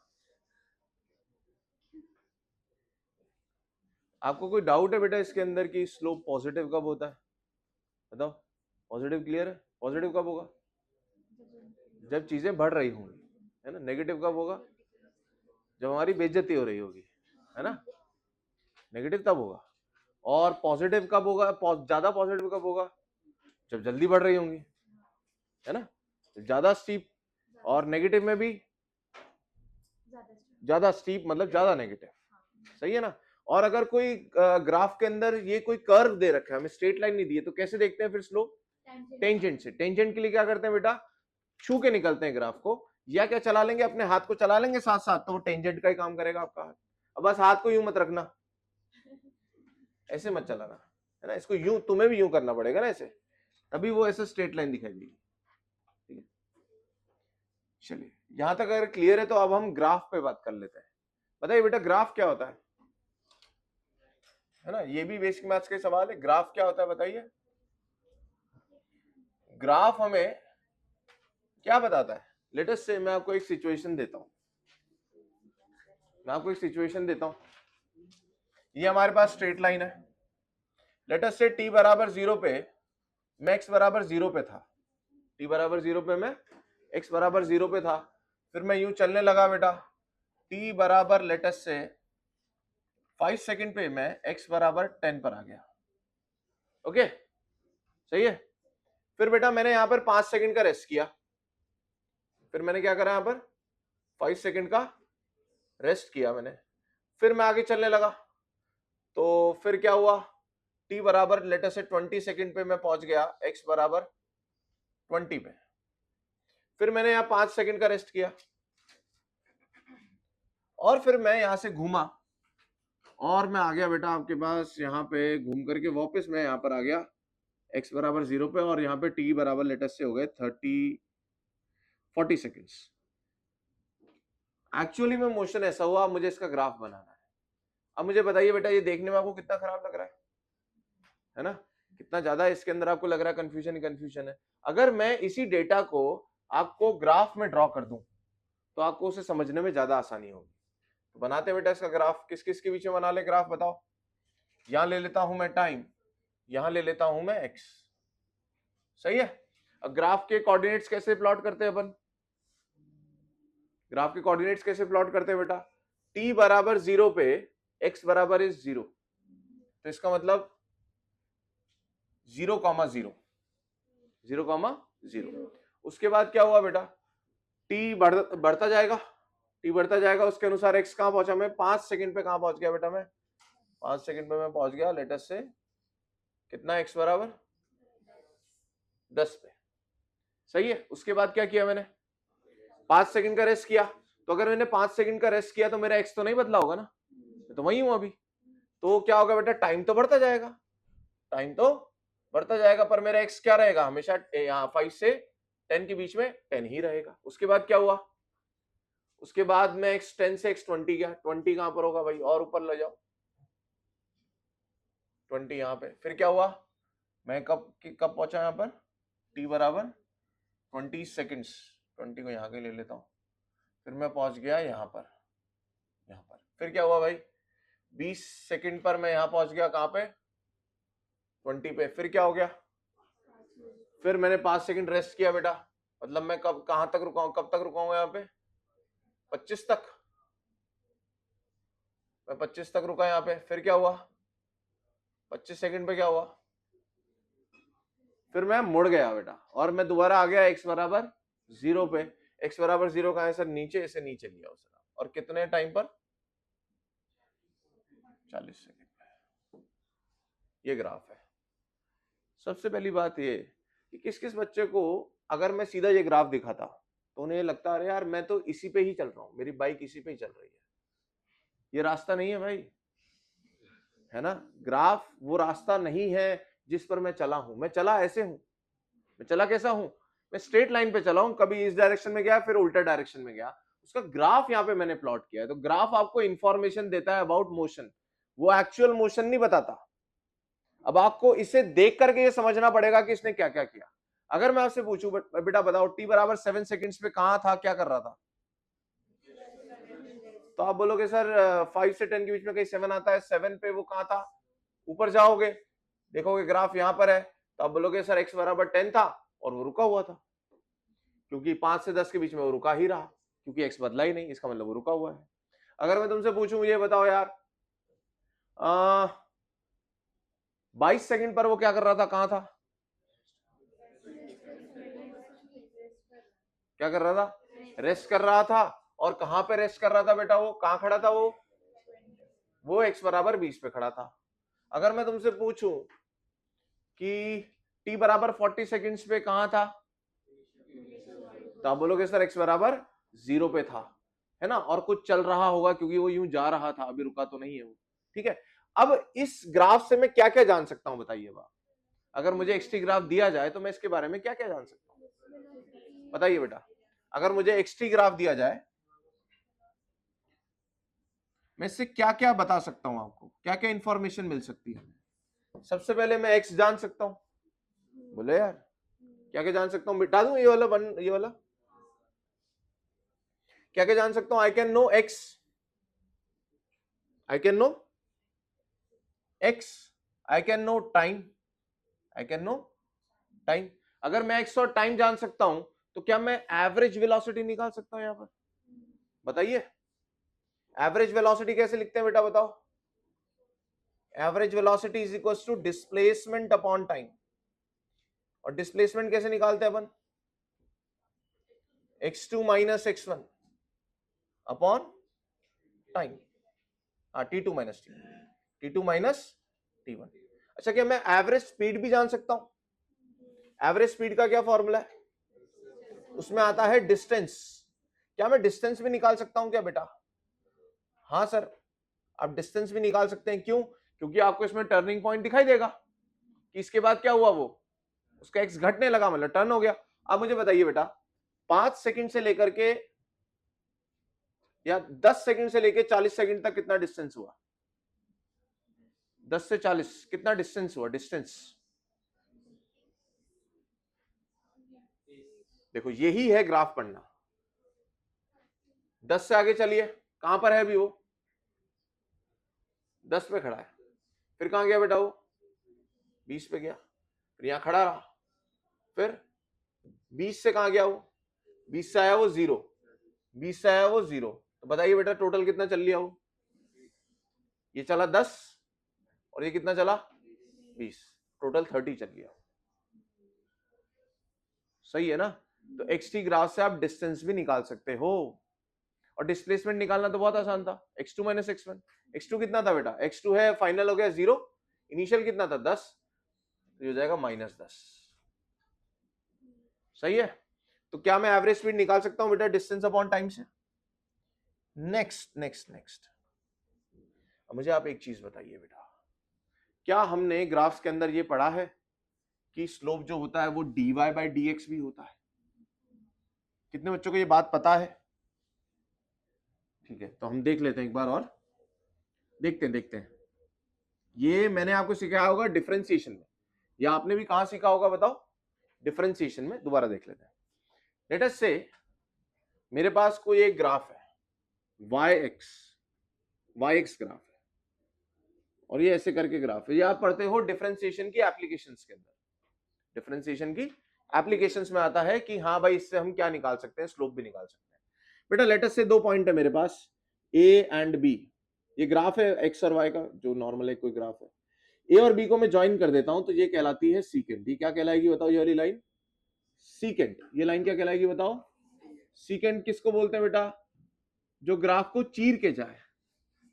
आपको कोई डाउट है बेटा इसके अंदर कि स्लोप पॉजिटिव कब होता है, बताओ, पॉजिटिव क्लियर है, पॉजिटिव कब होगा, जब चीजें बढ़ रही होंगी, है ना। नेगेटिव कब होगा, जब हमारी बेइज्जती हो रही होगी, है ना, नेगेटिव तब होगा। और पॉजिटिव कब होगा, ज्यादा पॉजिटिव कब होगा, जब जल्दी बढ़ रही होंगी, है ना, ज्यादा स्टीप। और नेगेटिव में भी ज्यादा स्टीप मतलब ज्यादा नेगेटिव, सही है ना। और अगर कोई ग्राफ के अंदर ये कोई कर्व दे रखा है, हमें स्ट्रेट लाइन नहीं दी है, तो कैसे देखते हैं फिर स्लोप? टेंजेंट से। टेंजेंट के लिए क्या करते हैं बेटा? छू के निकलते हैं ग्राफ को, या क्या चला लेंगे, अपने हाथ को चला लेंगे साथ साथ, तो वो टेंजेंट का ही काम करेगा आपका हाथ। अब बस हाथ को यूं मत रखना, ऐसे मत चलाना, है ना, इसको यूं, तुम्हें भी यूं करना पड़ेगा ना ऐसे, तभी वो ऐसे स्ट्रेट लाइन दिखाई देगी। ठीक है, चलिए यहां तक अगर क्लियर है तो अब हम ग्राफ पे बात कर लेते हैं। बताइए बेटा ग्राफ क्या होता है ना, ये भी बेसिक मैथ्स का सवाल है। ग्राफ क्या होता है बताइए? ग्राफ हमें क्या बताता है? लेट अस से मैं आपको एक सिचुएशन देता हूं, ये हमारे पास स्ट्रेट लाइन है। लेट अस से t बराबर 0 पे मैं x बराबर 0 पे था, t बराबर 0 पे मैं x बराबर 0 पे था, फिर मैं यूं चलने लगा बेटा, t बराबर लेट अस से 5 सेकंड पे मैं x बराबर 10 पर आ गया। ओके सही है। फिर बेटा मैंने यहां पर 5 सेकंड का रेस्ट किया, फिर मैंने क्या करा, यहां पर 5 सेकंड का रेस्ट किया मैंने, फिर मैं आगे चलने लगा। तो फिर क्या हुआ, t बराबर लेट अस से 20 सेकंड पे मैं पहुंच गया x बराबर 20 पे, फिर मैंने यहाँ 5 सेकंड का रेस्ट किया, और फिर मैं यहां से घूमा और मैं आ गया बेटा आपके पास, यहाँ पे घूम करके वापस मैं यहाँ पर आ गया x बराबर 0 पे, और यहाँ पे t बराबर लेट अस से हो गए 40 सेकंड्स। एक्चुअली में मोशन ऐसा हुआ, मुझे इसका ग्राफ बनाना है। अब मुझे बताइए बेटा, ये देखने में आपको कितना खराब लग रहा है ना, कितना ज्यादा इसके अंदर आपको लग रहा है कंफ्यूजन ही कंफ्यूजन है। अगर मैं इसी डेटा को आपको ग्राफ में ड्रॉ कर दूं तो आपको उसे समझने में ज्यादा आसानी होगी। तो बनाते बेटा इसका ग्राफ, किस किस के बीच में बना ले ग्राफ बताओ। यहां ले लेता हूं मैं टाइम, यहां ले लेता हूं मैं x, सही है। अब ग्राफ के कोऑर्डिनेट्स कैसे प्लॉट करते हैं अपन? ग्राफ के कोऑर्डिनेट्स कैसे प्लॉट करते हैं बेटा? t बराबर 0 पे x बराबर इज 0, तो इसका मतलब 0,0, 0,0। उसके बाद क्या हुआ बेटा, t बढ़ता जाएगा, t बढ़ता जाएगा, उसके अनुसार x कहां पहुंचा मैं? 5 सेकंड पे कहां पहुंच गया बेटा मैं? 5 सेकंड पे मैं पहुंच गया लेट अस से कितना, x बराबर 10 पे, सही है। उसके बाद क्या किया मैंने? 5 सेकंड का रेस्ट किया, तो अगर मैंने 5 सेकंड का रेस्ट किया तो मेरा x तो नहीं बदला होगा ना, मैं तो वही हूं अभी। तो क्या होगा बेटा, टाइम तो बढ़ता जाएगा, टाइम तो बढ़ता जाएगा, पर मेरा x क्या रहेगा? हमेशा यहाँ 5 से 10 के बीच में 10 ही रहेगा। उसके बाद क्या हुआ, उसके बाद मैं x 10 से x 20 गया, 20 कहां पर होगा भाई, और ऊपर ले जाओ, 20 यहाँ पे। फिर क्या हुआ, मैं कब पहुंचा यहाँ पर, t बराबर 20 सेकंड्स, 20 को यहाँ के ले लेता हूँ, फिर मैं पहुंच गया यहाँ पर, यहाँ पर। फिर क्या हुआ भाई, 20 सेकंड पर मैं यहाँ पहुंच गया, कहाँ पे? 20 पे। फिर क्या हो गया, फिर मैंने 5 सेकंड रेस्ट किया बेटा, मतलब मैं कब कहां तक रुका हूं, कब तक रुका हूं यहाँ पे? 25 तक, मैं 25 तक रुका यहाँ पे। फिर क्या हुआ, 25 सेकंड पे क्या हुआ, फिर मैं मुड़ गया बेटा, और मैं दोबारा आ गया x बराबर 0 पे। x बराबर 0 कहां है सर? नीचे, इसे नीचे लिया उसने, और कितने टाइम पर? 40 सेकंड पे। ये ग्राफ है। सबसे पहली बात ये कि किस किस बच्चे को अगर मैं सीधा ये ग्राफ दिखाता तो उन्हें लगता है यार मैं तो इसी पे ही चल रहा हूं, मेरी बाइक इसी पे ही चल रही है। ये रास्ता नहीं है भाई, है ना। ग्राफ वो रास्ता नहीं है जिस पर मैं चला हूं। मैं चला ऐसे हूं, मैं चला कैसा हूं, मैं स्ट्रेट लाइन पे चला हूं, कभी इस डायरेक्शन में गया फिर उल्टा डायरेक्शन में गया, उसका ग्राफ यहाँ पे मैंने प्लॉट किया है। तो ग्राफ आपको इंफॉर्मेशन देता है अबाउट मोशन, वो एक्चुअल मोशन नहीं बताता। अब आपको इसे देख करके ये समझना पड़ेगा कि इसने क्या क्या किया। अगर मैं आपसे पूछूं बेटा बताओ t बराबर 7 सेकंड्स पे कहां था, क्या कर रहा था, तो आप बोलोगे सर 5 से 10 के बीच में कहीं 7 आता है, 7 पे वो कहां था? ऊपर जाओगे देखोगे ग्राफ यहां पर है, तो आप बोलोगे सर x बराबर 10 था और वो रुका हुआ था, क्योंकि 5 से 10 के बीच में वो रुका ही रहा, क्योंकि x बदला ही नहीं, इसका मतलब वो रुका हुआ है। अगर मैं तुमसे पूछूं ये बताओ यार 22 सेकंड पर वो क्या कर रहा था, कहां था, क्या कर रहा था? रेस्ट कर रहा था। और कहां पे रेस्ट कर रहा था बेटा, वो कहां खड़ा था, वो वो x बराबर 20 पे खड़ा था। अगर मैं तुमसे पूछूं कि t बराबर 40 सेकंड्स पे कहां था, तो आप बोलोगे सर x बराबर 0 पे था, है ना, और कुछ चल रहा होगा क्योंकि वो यूं जा रहा था, अभी रुका तो नहीं है वो। ठीक है, अब इस ग्राफ से मैं क्या क्या जान सकता हूं बताइए बा, अगर मुझे xt ग्राफ दिया जाए तो मैं इसके बारे में क्या क्या जान सकता हूं, बताइए बेटा। अगर मुझे xt ग्राफ दिया जाए मैं इससे क्या क्या बता सकता हूं, आपको क्या क्या इंफॉर्मेशन मिल सकती है। सबसे पहले मैं x जान सकता हूं, बोले यार क्या क्या जान सकता हूं, मिटा दूं ये वाला वन, ये वाला क्या क्या जान सकता हूं। I can know x, I can know x, I can know time, I can know time. अगर मैं x और टाइम जान सकता हूं तो क्या मैं एवरेज वेलोसिटी निकाल सकता हूं यहां पर, बताइए। एवरेज वेलोसिटी कैसे लिखते हैं बेटा बताओ। Average velocity is equal to displacement upon time, और डिस्प्लेसमेंट कैसे निकालते हैं अपन, x2 minus x1 upon time, t2 minus t2 minus t1। अच्छा, क्या मैं एवरेज स्पीड भी जान सकता हूं। एवरेज स्पीड का क्या फॉर्मूला है, उसमें आता है डिस्टेंस। क्या मैं डिस्टेंस भी निकाल सकता हूं क्या बेटा, हाँ सर आप डिस्टेंस भी निकाल सकते हैं। क्यों, क्योंकि आपको इसमें टर्निंग पॉइंट दिखाई देगा कि इसके बाद क्या हुआ, वो उसका एक्स घटने लगा, मतलब टर्न हो गया। अब मुझे बताइए बेटा 5 सेकंड से लेकर के या 10 सेकंड से लेकर 40 सेकंड तक कितना डिस्टेंस हुआ, 10 से 40 कितना डिस्टेंस हुआ, डिस्टेंस देखो, यही है ग्राफ पढ़ना। 10 से आगे चलिए, कहां पर है अभी वो, 10 पे खड़ा है, फिर कहां गया बेटा वो 20 पे गया, फिर यहां खड़ा रहा, फिर 20 से कहां गया वो, 20 से आया वो 0, 20 से आया वो 0, तो बताइए बेटा टोटल कितना चल लिया वो, ये चला 10 और ये कितना चला 20, टोटल 30 चल गया। सही है ना, तो xt ग्राफ से आप डिस्टेंस भी निकाल सकते हो, और डिस्प्लेसमेंट निकालना तो बहुत आसान था, x2 माइनस x1। x2 कितना था बेटा, x2 है फाइनल हो गया 0, इनिशियल कितना था 10, तो हो जाएगा -10। सही है, तो क्या मैं एवरेज स्पीड निकाल सकता हूं बेटा डिस्टेंस अपॉन टाइम से। नेक्स्ट नेक्स्ट नेक्स्ट, अब मुझे आप एक चीज बताइए बेटा, क्या हमने ग्राफ्स के अंदर ये पढ़ा है कि स्लोप जो होता है वो dy बाई dx भी होता है, कितने बच्चों को ये बात पता है। ठीक है, तो हम देख लेते हैं एक बार और, देखते हैं। ये मैंने आपको सिखाया होगा डिफरेंशिएशन में, या आपने भी कहां सीखा होगा बताओ, डिफरेंशिएशन में। दोबारा देख लेते हैं। लेट अस से मेरे पास कोई एक ग्राफ है yx ग्राफ है, और ये ऐसे करके ग्राफ है, ये आप पढ़ते हो डिफरेंशिएशन की एप्लीकेशंस के अंदर। डिफरेंशिएशन की एप्लीकेशंस में आता है कि हाँ भाई इससे हम क्या निकाल सकते हैं, स्लोप भी निकाल सकते हैं। बेटा लेट अस से 2 पॉइंट है मेरे पास a एंड b, ये ग्राफ है x और y का जो नॉर्मल एक कोई ग्राफ है। a और b को मैं ज्वाइन कर देता हूं तो ये कहलाती है सीकेंट। ये क्या कहलाएगी बताओ, ये वाली लाइन सीकेंट, ये लाइन क्या कहलाएगी बताओ, सीकेंट। किसको बोलते हैं बेटा, जो ग्राफ को चीर के जाए।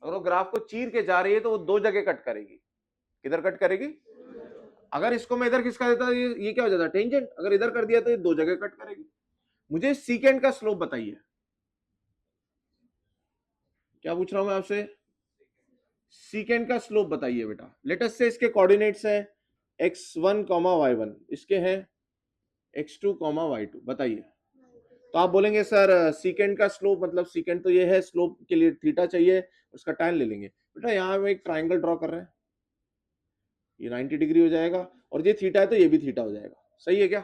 अगर वो ग्राफ को चीर के जा रही है तो वो 2 जगह कट करेगी, किधर कट करेगी, अगर इसको मैं इधर खिसका देता ये क्या हो जाता है टेंजेंट, अगर इधर कर दिया तो ये 2 जगह कट करेगी। मुझे सीकेंट का स्लोप बताइए, क्या पूछ रहा हूं मैं आपसे, सीकेंट का स्लोप बताइए बेटा। लेटस से इसके कोऑर्डिनेट्स हैं x1, y1, इसके हैं x2, y2, बताइए। तो आप बोलेंगे सर सीकेंट का स्लोप मतलब सीकेंट तो ये है, स्लोप के लिए थीटा चाहिए, उसका tan ले लेंगे। बेटा यहाँ हम एक ट्राइंगल ड्रॉ कर रहे हैं, ये 90 डिग्री हो जाएगा, और ये थीटा है तो ये भी थीटा हो जाएगा। सही है क्या,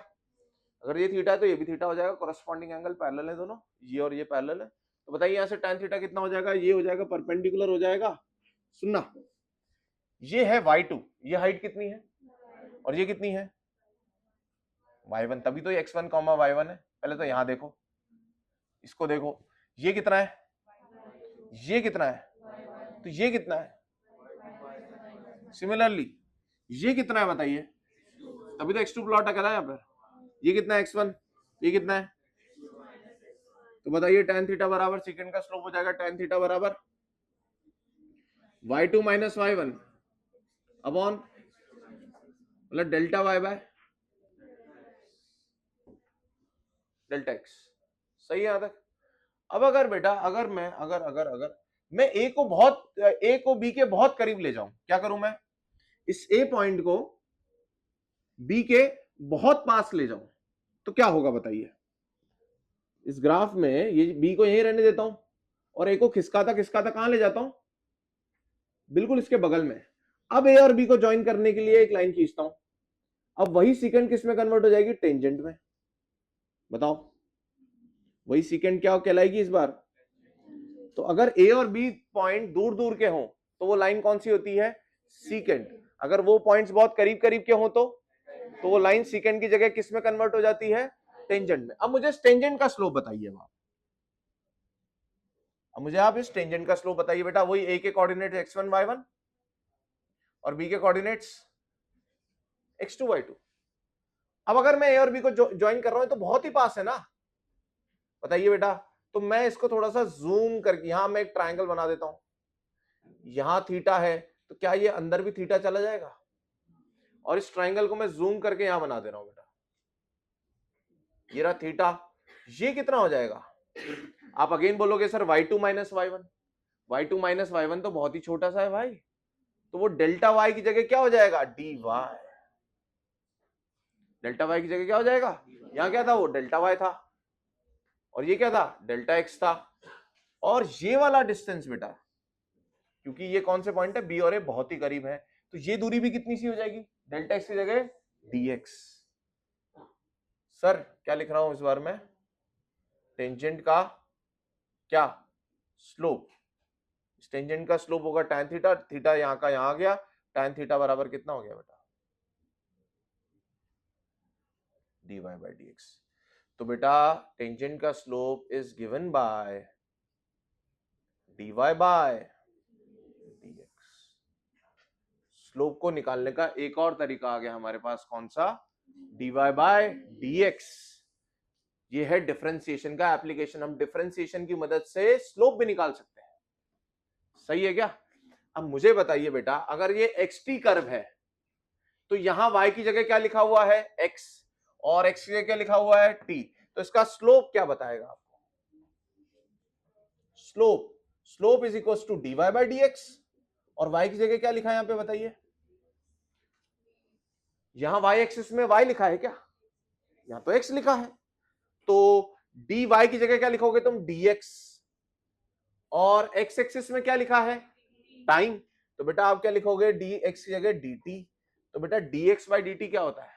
अगर ये थीटा है तो ये भी थीटा हो जाएगा, कोरस्पॉन्डिंग एंगल पैरेलल है दोनों, ये और ये पैरेलल है। तो बताइए यहाँ से tan थीटा कितना हो जाएगा, ये हो जाएगा परपेंडिकुलर हो जाएगा। सुनना, ये है y2, ये हाइट कितनी है और ये कितनी है y1, तभी तो ये x1, y1 है। पहले तो यहां देखो, इसको देखो, ये कितना है, ये कितना है, तो ये कितना है, सिमिलरली ये कितना है बताइए, तभी तो x2 प्लॉट अकेला है यहाँ पर। ये कितना है x1, ये कितना है, तो बताइए tan थीटा बराबर सेकंड का स्लोप हो जाएगा tan थीटा बराबर y2 माइनस y1 अपॉन मतलब delta y by delta x। सही है यहाँ तक? अब अगर बेटा अगर मैं अगर अगर अगर मैं a को b के बहुत करीब ले जाऊं, क्या करूं मैं? इस a पॉइंट को b के बहुत पास ले जाऊं तो क्या होगा बताइए? इस ग्राफ में ये b को यहीं रहने देता हूं और a को खिसकाता खिसकाता कहां ले जाता हूं? बिल्कुल इसके बगल में। अब a और b को ज्वाइन करने के लिए एक लाइन खींचता हूं। अब वही सीकेंड किस में कन्वर्ट हो जाएगी? टेंजेंट में। बताओ वही सीकेंड क्या कहलाएगी इस बार? तो अगर a और b पॉइंट दूर दूर के हों तो वो लाइन कौन सी होती है? सीकेंड। अगर वो पॉइंट्स बहुत करीब करीब के हों तो वो लाइन सीकेंड की जगह किस में कन्वर्ट हो जाती है? टेंजेंट में। अब मुझे इस टेंजेंट का स्लोप बताइए आप। अब मुझे आप इस टेंजेंट का स्लोप बताइए बेटा। वही a के कोऑर्डिनेट x1 y1 और b के कोऑर्डिनेट्स x2 y2। अब अगर मैं a और b को ज्वाइन कर रहा हूं तो बहुत ही पास है ना? बताइए बेटा। तो मैं इसको थोड़ा सा जूम करके यहां मैं एक ट्रायंगल बना देता हूं। यहां थीटा है तो क्या ये अंदर भी थीटा चला जाएगा? और इस ट्रायंगल को मैं जूम करके यहां बना दे रहा हूं बेटा। ये रहा थीटा। ये कितना हो जाएगा? आप अगेन बोलोगे sir y2 minus y1। y2 minus y1 तो बहुत ही छोटा सा है भाई। तो वो डेल्टा y की जगह क्या हो जाएगा? dy। डेल्टा y की जगह क्या हो जाएगा? यहां क्या था? वो डेल्टा y था और ये क्या था? डेल्टा x था। और ये वाला डिस्टेंस बेटा, क्योंकि ये कौन से पॉइंट है? b और a बहुत ही करीब है, तो ये दूरी भी कितनी सी हो जाएगी? डेल्टा x की जगह dx। सर क्या लिख रहा हूं इस बार में? टेंजेंट का क्या स्लोप? टेंजेंट का स्लोप होगा tan थीटा। थीटा यहां का यहां आ गया। tan थीटा बराबर कितना हो गया बेटा? dy by dx। तो बेटा टेंजेंट का slope is given by dy by dx। Slope को निकालने का एक और तरीका आ गया हमारे पास। कौन सा? dy by dx। ये है डिफरेंशिएशन का एप्लीकेशन। हम डिफरेंशिएशन की मदद से स्लोप भी निकाल सकते हैं। सही है क्या? अब मुझे बताइए बेटा, अगर ये xt कर्व है तो यहां y की जगह क्या लिखा हुआ है? x, और x की जगह क्या लिखा हुआ है? t। तो इसका स्लोप क्या बताएगा आपको? Slope is equal to dy by dx। और y की जगह क्या लिखा है यहां पे बताइए? यहां y एक्सिस में y लिखा है क्या? यहां तो x लिखा है। तो dy की जगह क्या लिखोगे तुम? dx। और x एक्सिस में क्या लिखा है? टाइम। तो बेटा आप क्या लिखोगे? dx की जगह dt। तो बेटा dx बाय dt क्या होता है?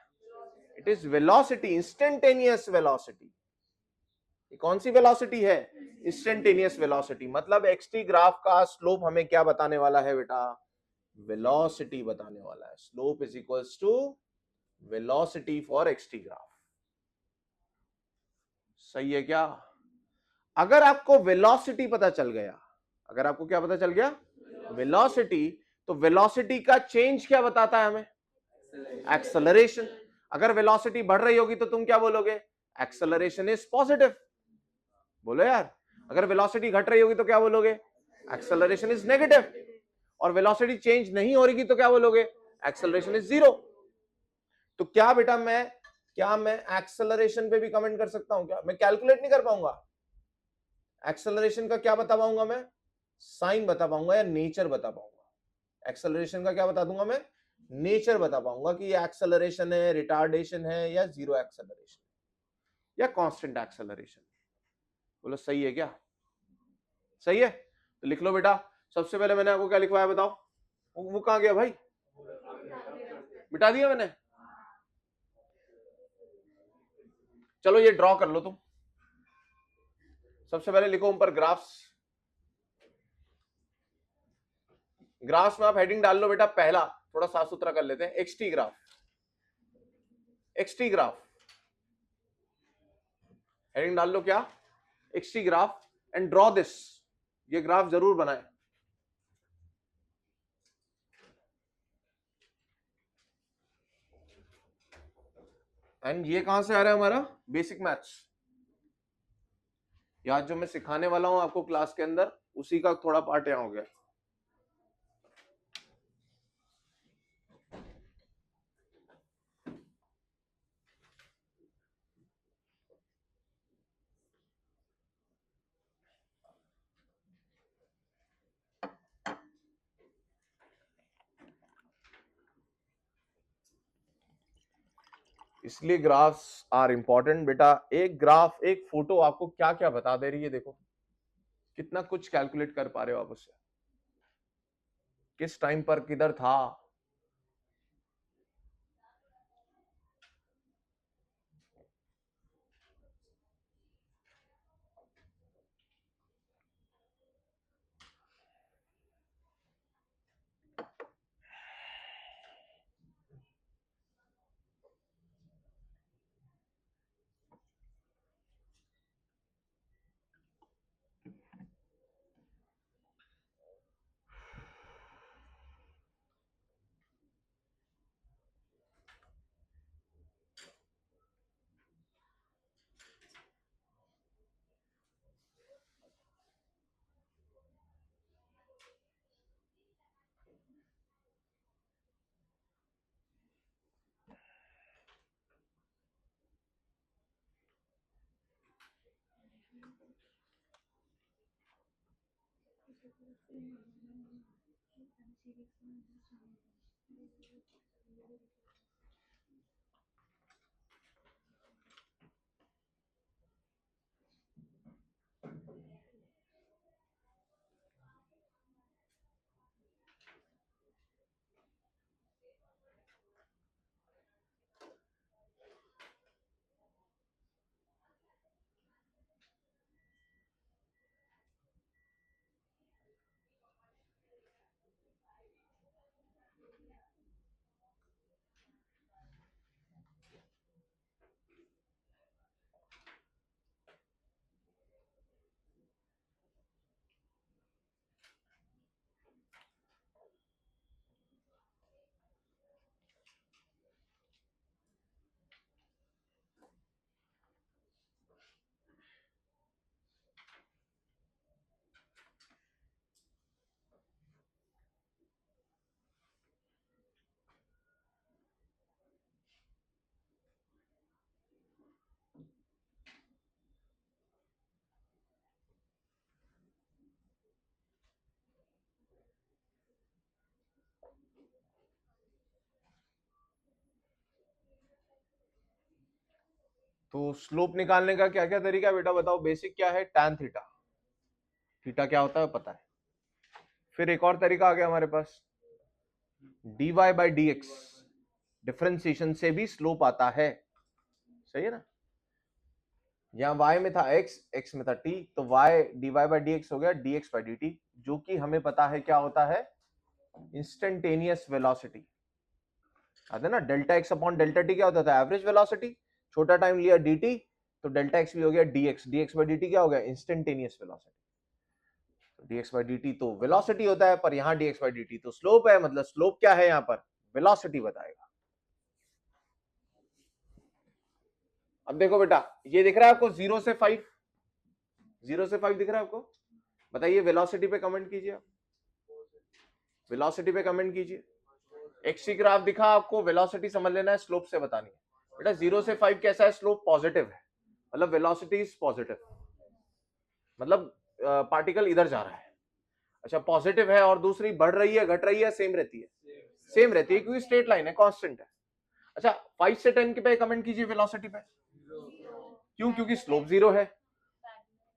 It is velocity, instantaneous velocity. कौन सी वेलोसिटी है? Instantaneous velocity. मतलब xt ग्राफ का स्लोप हमें क्या बताने वाला है बेटा? वेलोसिटी बताने वाला है। Slope is equals to velocity for xt graph. सही है क्या? अगर आपको वेलोसिटी पता चल गया, अगर आपको क्या पता चल गया? वेलोसिटी। तो वेलोसिटी का चेंज क्या बताता है हमें? एक्सेलरेशन। अगर वेलोसिटी बढ़ रही होगी तो तुम क्या बोलोगे? Acceleration is positive. बोलो यार। अगर वेलोसिटी घट रही होगी तो क्या बोलोगे? Acceleration is negative. और वेलोसिटी चेंज नहीं हो रही तो क्या बोलोगे? Acceleration is zero. तो क्या बेटा मैं एक्सेलरेशन पे भी कमेंट कर सकता हूं क्या? मैं कैलकुलेट नहीं कर पाऊंगा। एक्सेलरेशन का क्या बता पाऊंगा मैं? साइन बता पाऊंगा या नेचर बता पाऊंगा। एक्सेलरेशन का क्या बता दूंगा मैं? नेचर बता पाऊंगा कि ये एक्सेलरेशन है, रिटार्डेशन है, या जीरो एक्सेलरेशन या कांस्टेंट एक्सेलरेशन। बोलो सही है क्या? सही है। तो लिख लो बेटा। सबसे पहले मैंने आपको क्या लिखवाया बताओ? वो कहां गया भाई? मिटा दिया मैंने। चलो ये ड्रॉ कर लो तुम। सबसे पहले लिखो ऊपर ग्राफ्स। ग्राफ्स में आप हेडिंग डाल लो बेटा। पहला थोड़ा साफ सुथरा कर लेते हैं। XT graph. XT graph heading डाल लो क्या? XT graph. And draw this. ये ग्राफ जरूर बनाए। एंड ये कहां से आ रहा है हमारा? Basic maths. या जो मैं सिखाने वाला हूं आपको क्लास के अंदर, उसी का थोड़ा पार्ट यहां हो गया। इसलिए ग्राफ्स आर इंपॉर्टेंट बेटा। एक ग्राफ, एक फोटो आपको क्या क्या बता दे रही है, देखो कितना कुछ कैलकुलेट कर पा रहे हो आप उससे, किस टाइम पर किधर था। तो स्लोप निकालने का क्या क्या तरीका है बेटा बताओ। बेसिक क्या है, tan थीटा। थीटा क्या होता है पता है। फिर एक और तरीका आ गया हमारे पास, dy by D x. Differentiation से भी स्लोप आता है, सही है ना। यहां y में था x, x में था t, तो y dy by D x हो गया dx बाई dt, जो कि हमें पता है क्या होता है, इंस्टेंटेनियस वेलोसिटी। आता है ना, delta x upon delta T क्या होता था, एवरेज वेलोसिटी। छोटा टाइम लिया dt, तो डेल्टा एक्स भी हो गया dx, dx बाई dt क्या हो गया, instantaneous velocity. dx by dt तो वेलोसिटी होता है, पर यहां dx बाई dt तो स्लोप है, मतलब स्लोप क्या है यहां पर, वेलोसिटी बताएगा। अब देखो बेटा, ये दिख रहा है आपको 0 से 5, 0 से 5 दिख रहा है आपको। बताइए वेलोसिटी पे कमेंट कीजिए आप, वेलोसिटी पे कमेंट कीजिए। एक्सी ग्राफ दिखा आपको, वेलोसिटी समझ लेना है, स्लोप से बतानी है। बेटा 0 से 5 कैसा है, स्लोप पॉजिटिव है, मतलब वेलोसिटी इज पॉजिटिव, मतलब पार्टिकल इधर जा रहा है। अच्छा पॉजिटिव है, और दूसरी बढ़ रही है, घट रही है, सेम रहती है, सेम रहती है क्योंकि स्ट्रेट लाइन है, कांस्टेंट है। अच्छा 5 से 10 के पे कमेंट कीजिए वेलोसिटी पे। क्यों, क्योंकि स्लोप 0 है।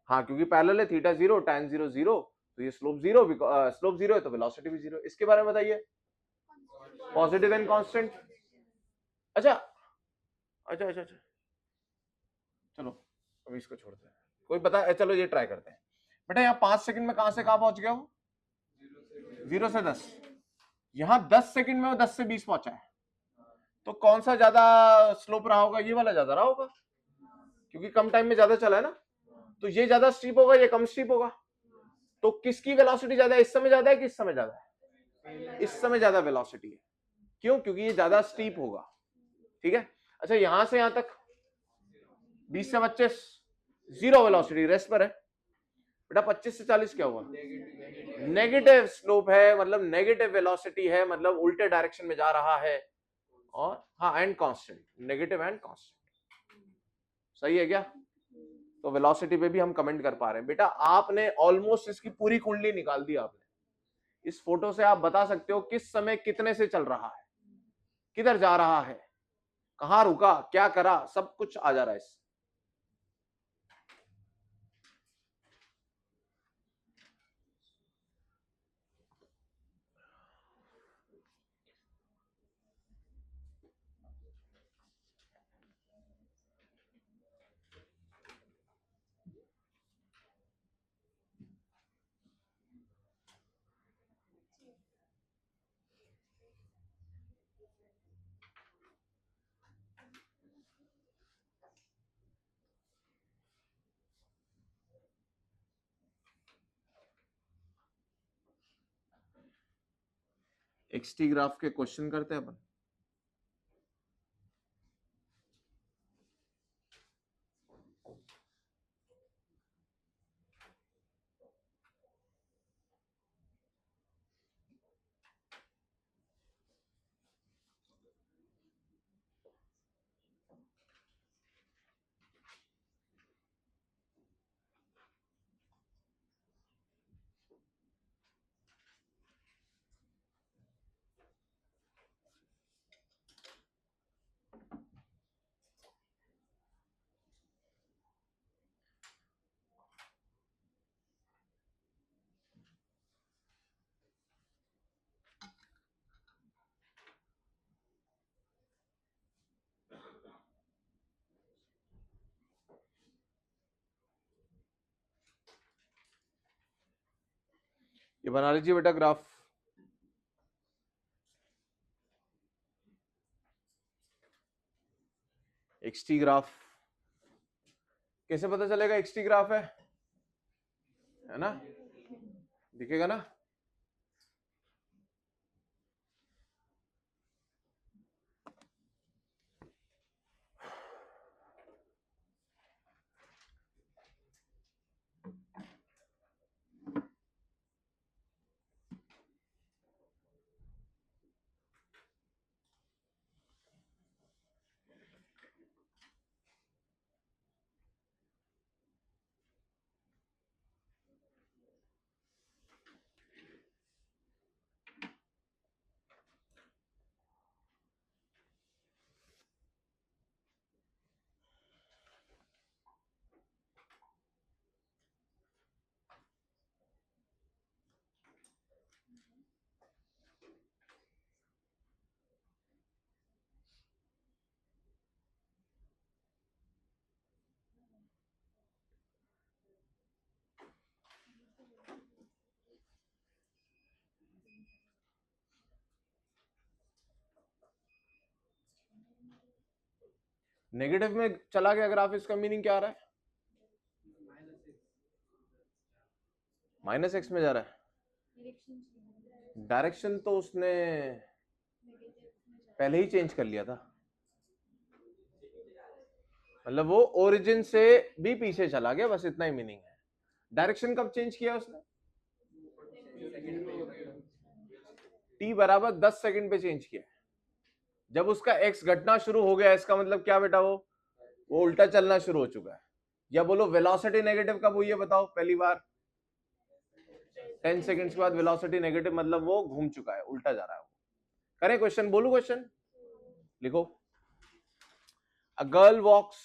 हाँ क्योंकि पैरेलल है, थीटा 0 tan 0 0, तो ये स्लोप 0, स्लोप 0 है तो वेलोसिटी भी 0। इसके बारे में बताइए, पॉजिटिव एंड कांस्टेंट। अच्छा अच्छा अच्छा अच्छा, चलो अभी इसको छोड़ते हैं, कोई पता, चलो ये ट्राई करते हैं। बेटा यहाँ 5 सेकंड में कहां से कहां पहुंच गया वो, 0 से 10। यहां 10 सेकंड में वो 10 से 20 पहुंचा है, तो कौन सा ज्यादा स्लोप रहा होगा, ये वाला ज्यादा रहा होगा, क्योंकि कम टाइम में ज्यादा चला है ना। तो ये ज्यादा स्टीप होगा, ये कम स्टीप होगा। तो किसकी वेलोसिटी ज्यादा है, इस समय ज्यादा है कि इस समय ज्यादा है, इस समय ज्यादा वेलोसिटी है। क्यों, क्योंकि ये ज्यादा स्टीप होगा, ठीक है। अच्छा यहां से यहां तक 20 से 25 जीरो वेलोसिटी, रेस्ट पर है। बेटा 25 से 40 क्या हुआ, नेगेटिव स्लोप है, मतलब नेगेटिव वेलोसिटी है, मतलब उल्टे डायरेक्शन में जा रहा है। और हाँ and constant, negative and constant, सही है क्या। तो वेलोसिटी पे भी हम कमेंट कर पा रहे हैं। बेटा आपने ऑलमोस्ट इसकी पूरी कुंडली निकाल दी आपने। इस फोटो से आप बता सकते हो किस समय कितने से चल रहा है, किधर जा रहा है, कहाँ रुका, क्या करा, सब कुछ आ जा रहा है इससे। एक्सटी ग्राफ के क्वेश्चन करते हैं अपन। ये बना लीजिए बेटा ग्राफ। एक्सटी ग्राफ कैसे पता चलेगा एक्सटी ग्राफ है ना, दिखेगा ना। नेगेटिव में चला गया ग्राफ, इसका मीनिंग क्या आ रहा है, -x में जा रहा है। डायरेक्शन तो उसने पहले ही चेंज कर लिया था, मतलब वो ओरिजिन से भी पीछे चला गया, बस इतना ही मीनिंग है। डायरेक्शन कब चेंज किया उसने, t बराबर 10 सेकंड पे चेंज किया। जब उसका x घटना शुरू हो गया, इसका मतलब क्या बेटा, वो उल्टा चलना शुरू हो चुका है। या बोलो वेलोसिटी नेगेटिव कब हुई है बताओ पहली बार, 10 सेकंड्स के बाद वेलोसिटी नेगेटिव, मतलब वो घूम चुका है, उल्टा जा रहा है। करें क्वेश्चन, बोलू क्वेश्चन, लिखो। A girl walks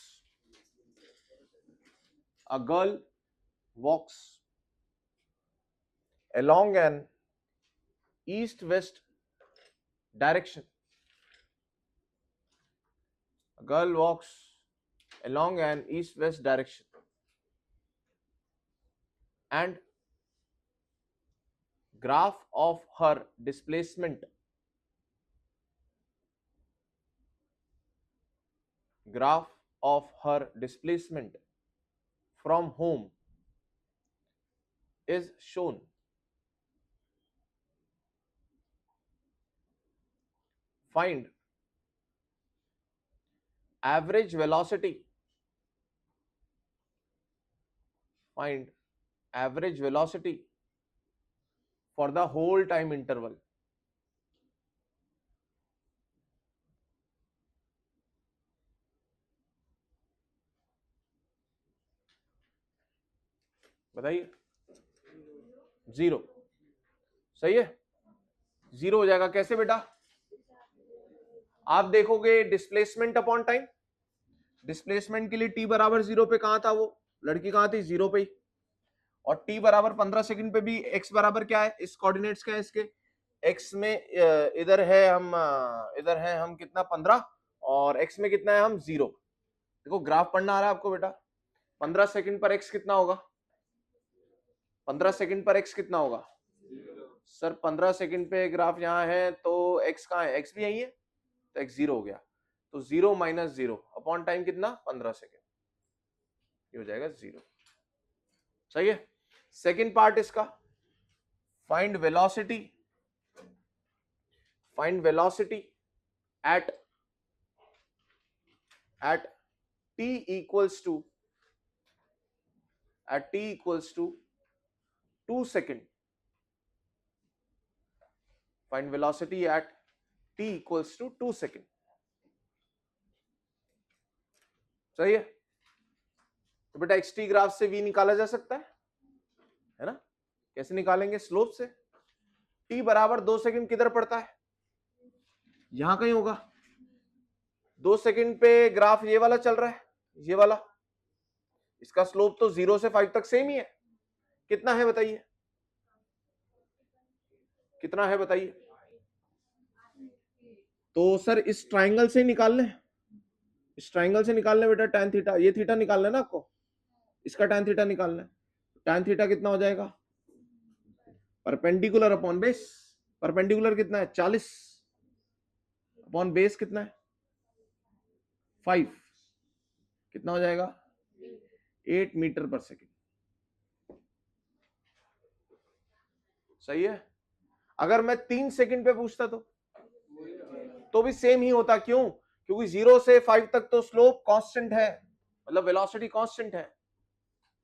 along an east-west direction. A girl walks along an east-west direction and graph of her displacement from home is shown. Find average velocity for the whole time interval. बताइए, 0, सही है, 0 हो जाएगा। कैसे बेटा, आप देखोगे displacement upon time, displacement के लिए t बराबर 0 पे कहां था, वो लड़की कहां थी, 0 पे ही, और t बराबर 15 सेकंड पे भी x बराबर क्या है, इस कोऑर्डिनेट्स क्या है इसके, x में इधर है हम कितना 15, और x में कितना है हम 0। देखो ग्राफ पढ़ना आ रहा है आपको बेटा, 15 सेकंड पर x कितना होगा, 15 सेकंड पर x कितना होगा सर, 15 सेकंड पे ग्राफ यहाँ है तो x कहाँ है, x भी यही है तो x 0 हो गया, तो 0 माइनस 0 अपॉन टाइम कितना 15 सेकंड, ये हो जाएगा 0। सही है। सेकंड पार्ट इसका, find velocity, find velocity at t equals to 2 second, find velocity at t equals to 2 second। सही है। तो बेटा xt ग्राफ से v निकाला जा सकता है ना, कैसे निकालेंगे, स्लोप से। t बराबर 2 सेकंड किधर पड़ता है, यहां कहीं होगा, 2 सेकंड पे ग्राफ ये वाला चल रहा है, ये वाला, इसका स्लोप तो 0 से 5 तक सेम ही है, कितना है बताइए, कितना है बताइए। तो सर इस ट्राइंगल से निकाल लें, इस ट्राइंगल से निकाल लें बेटा, tan थीटा, ये थीटा निकालना है ना आपको, इसका tan थीटा निकालना है, tan थीटा कितना हो जाएगा, परपेंडिकुलर अपॉन बेस, परपेंडिकुलर कितना है 40 अपॉन बेस कितना है 5, कितना हो जाएगा 8 मीटर पर सेकेंड। सही है। अगर मैं 3 सेकंड पे पूछता तो भी सेम ही होता, क्यों, क्योंकि 0 से 5 तक तो स्लोप कांस्टेंट है, मतलब वेलोसिटी कांस्टेंट है।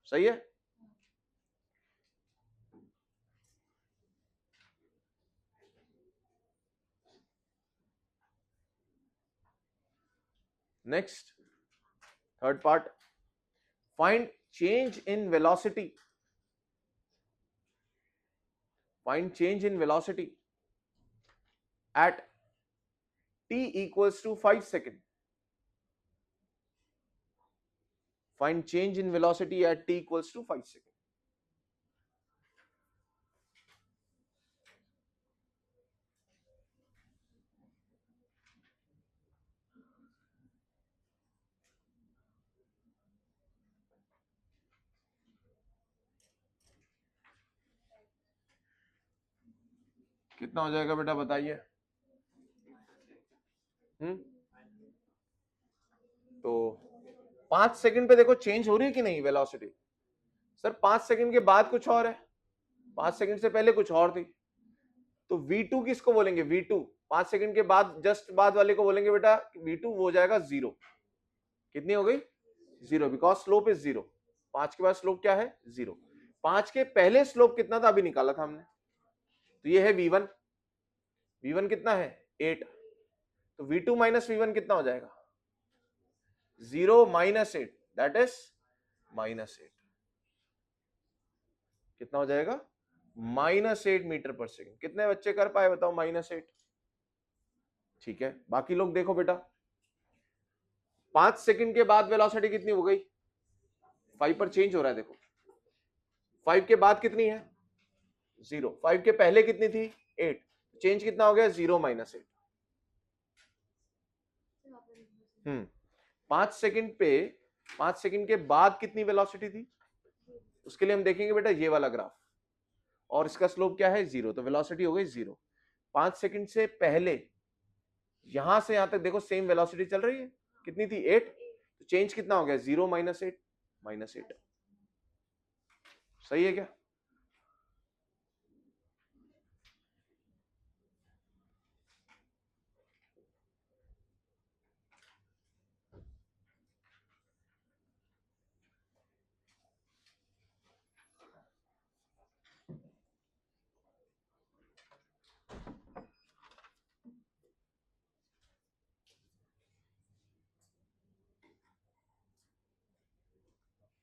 सही है। Next third part, find change in velocity, find change in velocity at t equals to 5 second, find change in velocity at t equals to 5 second। कितना हो जाएगा बेटा बताइए। तो 5 सेकंड पे देखो चेंज हो रही है कि नहीं वेलोसिटी, सर 5 सेकंड के बाद कुछ और है, 5 सेकंड से पहले कुछ और थी, तो v2 किसको बोलेंगे, v2 5 सेकंड के बाद जस्ट बाद वाले को बोलेंगे बेटा v2, वो हो जाएगा 0, कितनी हो गई 0, बिकॉज स्लोप इज 0, 5 के बाद स्लोप क्या है 0, 5 के पहले स्लोप कितना था अभी निकाला था हमने, तो ये है v1, v1 कितना है 8, तो v2 माइनस v1 कितना हो जाएगा 0 माइनस 8, दैट इज -8, कितना हो जाएगा -8 मीटर पर सेकंड। कितने बच्चे कर पाए बताओ -8, ठीक है। बाकी लोग देखो बेटा, 5 सेकंड के बाद वेलोसिटी कितनी हो गई, 5 पर चेंज हो रहा है, देखो 5 के बाद कितनी है 0, 5 के पहले कितनी थी 8, चेंज कितना हो गया 0 माइनस 8। 5 सेकंड पे 5 सेकंड के बाद कितनी वेलोसिटी थी, उसके लिए हम देखेंगे बेटा ये वाला ग्राफ, और इसका स्लोप क्या है 0, तो वेलोसिटी हो गई 0। 5 सेकंड से पहले यहां से यहां तक देखो सेम वेलोसिटी चल रही है, कितनी थी 8, तो चेंज कितना हो गया 0 माइनस 8, -8। सही है क्या।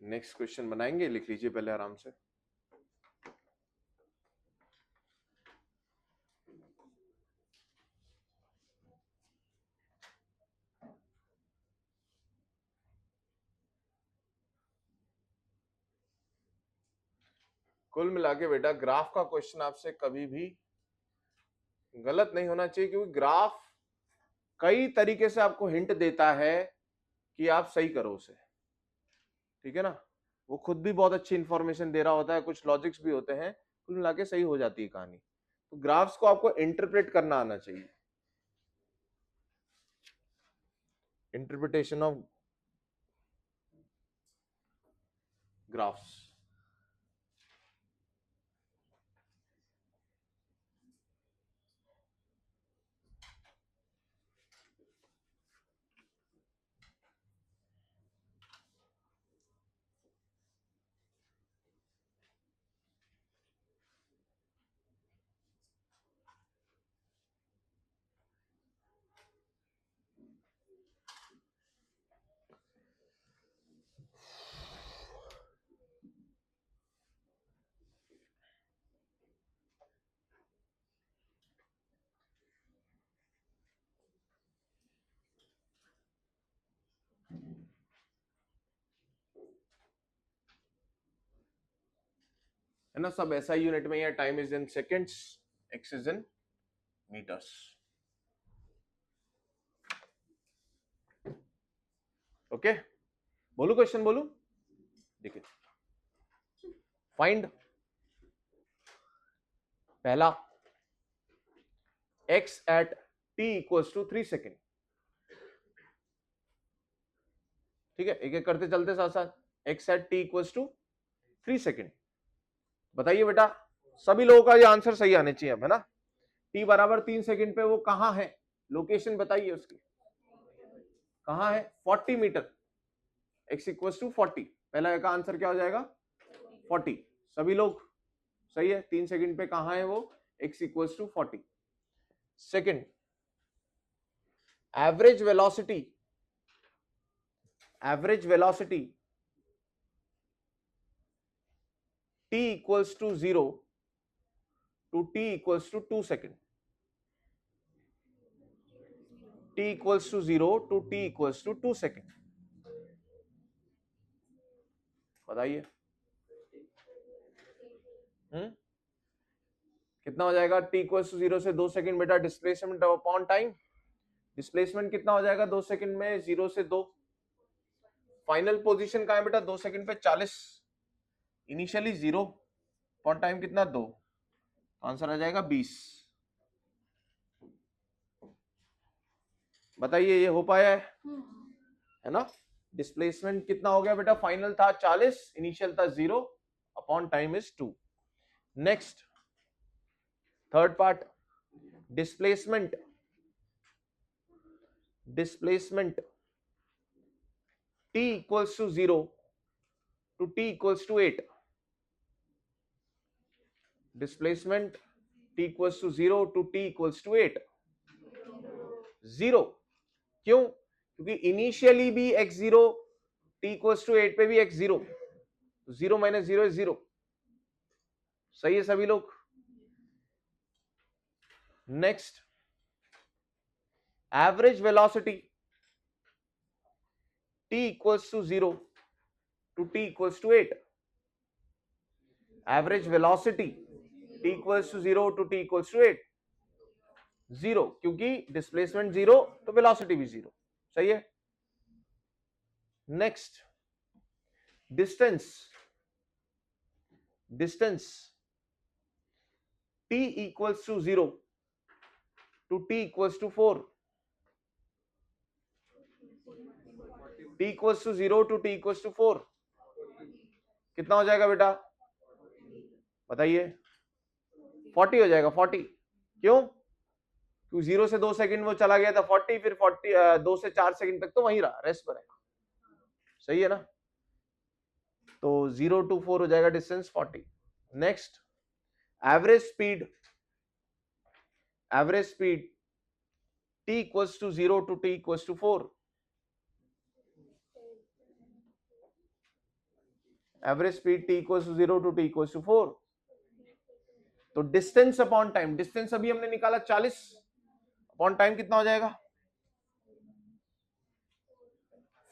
नेक्स्ट क्वेश्चन बनाएंगे, लिख लीजिए पहले आराम से। कुल मिला के बेटा ग्राफ का क्वेश्चन आपसे कभी भी गलत नहीं होना चाहिए, क्योंकि ग्राफ कई तरीके से आपको हिंट देता है कि आप सही करो उसे, ठीक है ना। वो खुद भी बहुत अच्छी इंफॉर्मेशन दे रहा होता है, कुछ लॉजिक्स भी होते हैं, कुल मिला के सही हो जाती है कहानी। तो ग्राफ्स को आपको इंटरप्रेट करना आना चाहिए। Interpretation of graphs. है ना, सब ऐसा यूनिट में है। Time is in seconds, X is in metres. Okay, बोलू क्वेश्चन, बोलू। देखिए, फाइंड पहला x at t equals to 3 second. ठीक है, एक एक करते चलते साथ साथ। x at t equals to 3 second. बताइए बेटा, सभी लोगों का ये आंसर सही आने चाहिए अब, है ना। t बराबर 3 सेकेंड पे वो कहां है, लोकेशन बताइए उसकी, कहां है। 40 मीटर, x इक्वल्स टू 40। पहला का आंसर क्या हो जाएगा, 40। सभी लोग सही है, 3 सेकेंड पे कहां है वो, x equals to 40। Second, average velocity, average velocity t equals to 0 to t equals to 2 second, t equals to 0 to t equals to 2 second। बताइए कितना हो जाएगा। t equals to 0 से 2 सेकंड बेटा, डिस्प्लेसमेंट अपॉन टाइम। डिस्प्लेसमेंट कितना हो जाएगा 2 second में, 0 से 2। फाइनल पोजीशन कहां है बेटा, 2 सेकंड पे 40। इनिशियली 0 अपॉन टाइम कितना, 2। आंसर आ जाएगा 20। बताइए ये हो पाया है ना। डिस्प्लेसमेंट कितना हो गया बेटा, फाइनल था 40, इनिशियल था 0, upon time is 2। Next, third part, displacement, displacement t equals to 0 to t equals to 8। Displacement t equals to 0 to t equals to 8। 0 क्यों, क्योंकि इनिशियली भी x0, t equals to 8 पे भी x0, 0 माइनस 0 इज 0। सही है सभी लोग। Next, average velocity t equals to 0 to t equals to 8। Average velocity t equals to 0 to t equals to 8। 0 क्योंकि डिस्प्लेसमेंट 0 तो वेलोसिटी भी 0। सही है। Next, distance, distance t equals to 0 to t equals to 4। t equals to 0 to t equals to 4 कितना हो जाएगा बेटा, बताइए। 40 हो जाएगा, 40। क्यों, क्योंकि 0 से 2 सेकंड वो चला गया था 40, फिर 40 2 से 4 सेकंड तक तो वहीं रहा, रेस्ट पर है। सही है ना। तो 0 to 4 हो जाएगा distance 40। Next, average speed, average speed t equals to 0 to t equals to 4। Average speed t equals to 0 to t equals to 4। तो डिस्टेंस अपॉन टाइम, डिस्टेंस अभी हमने निकाला 40, अपॉन टाइम कितना हो जाएगा,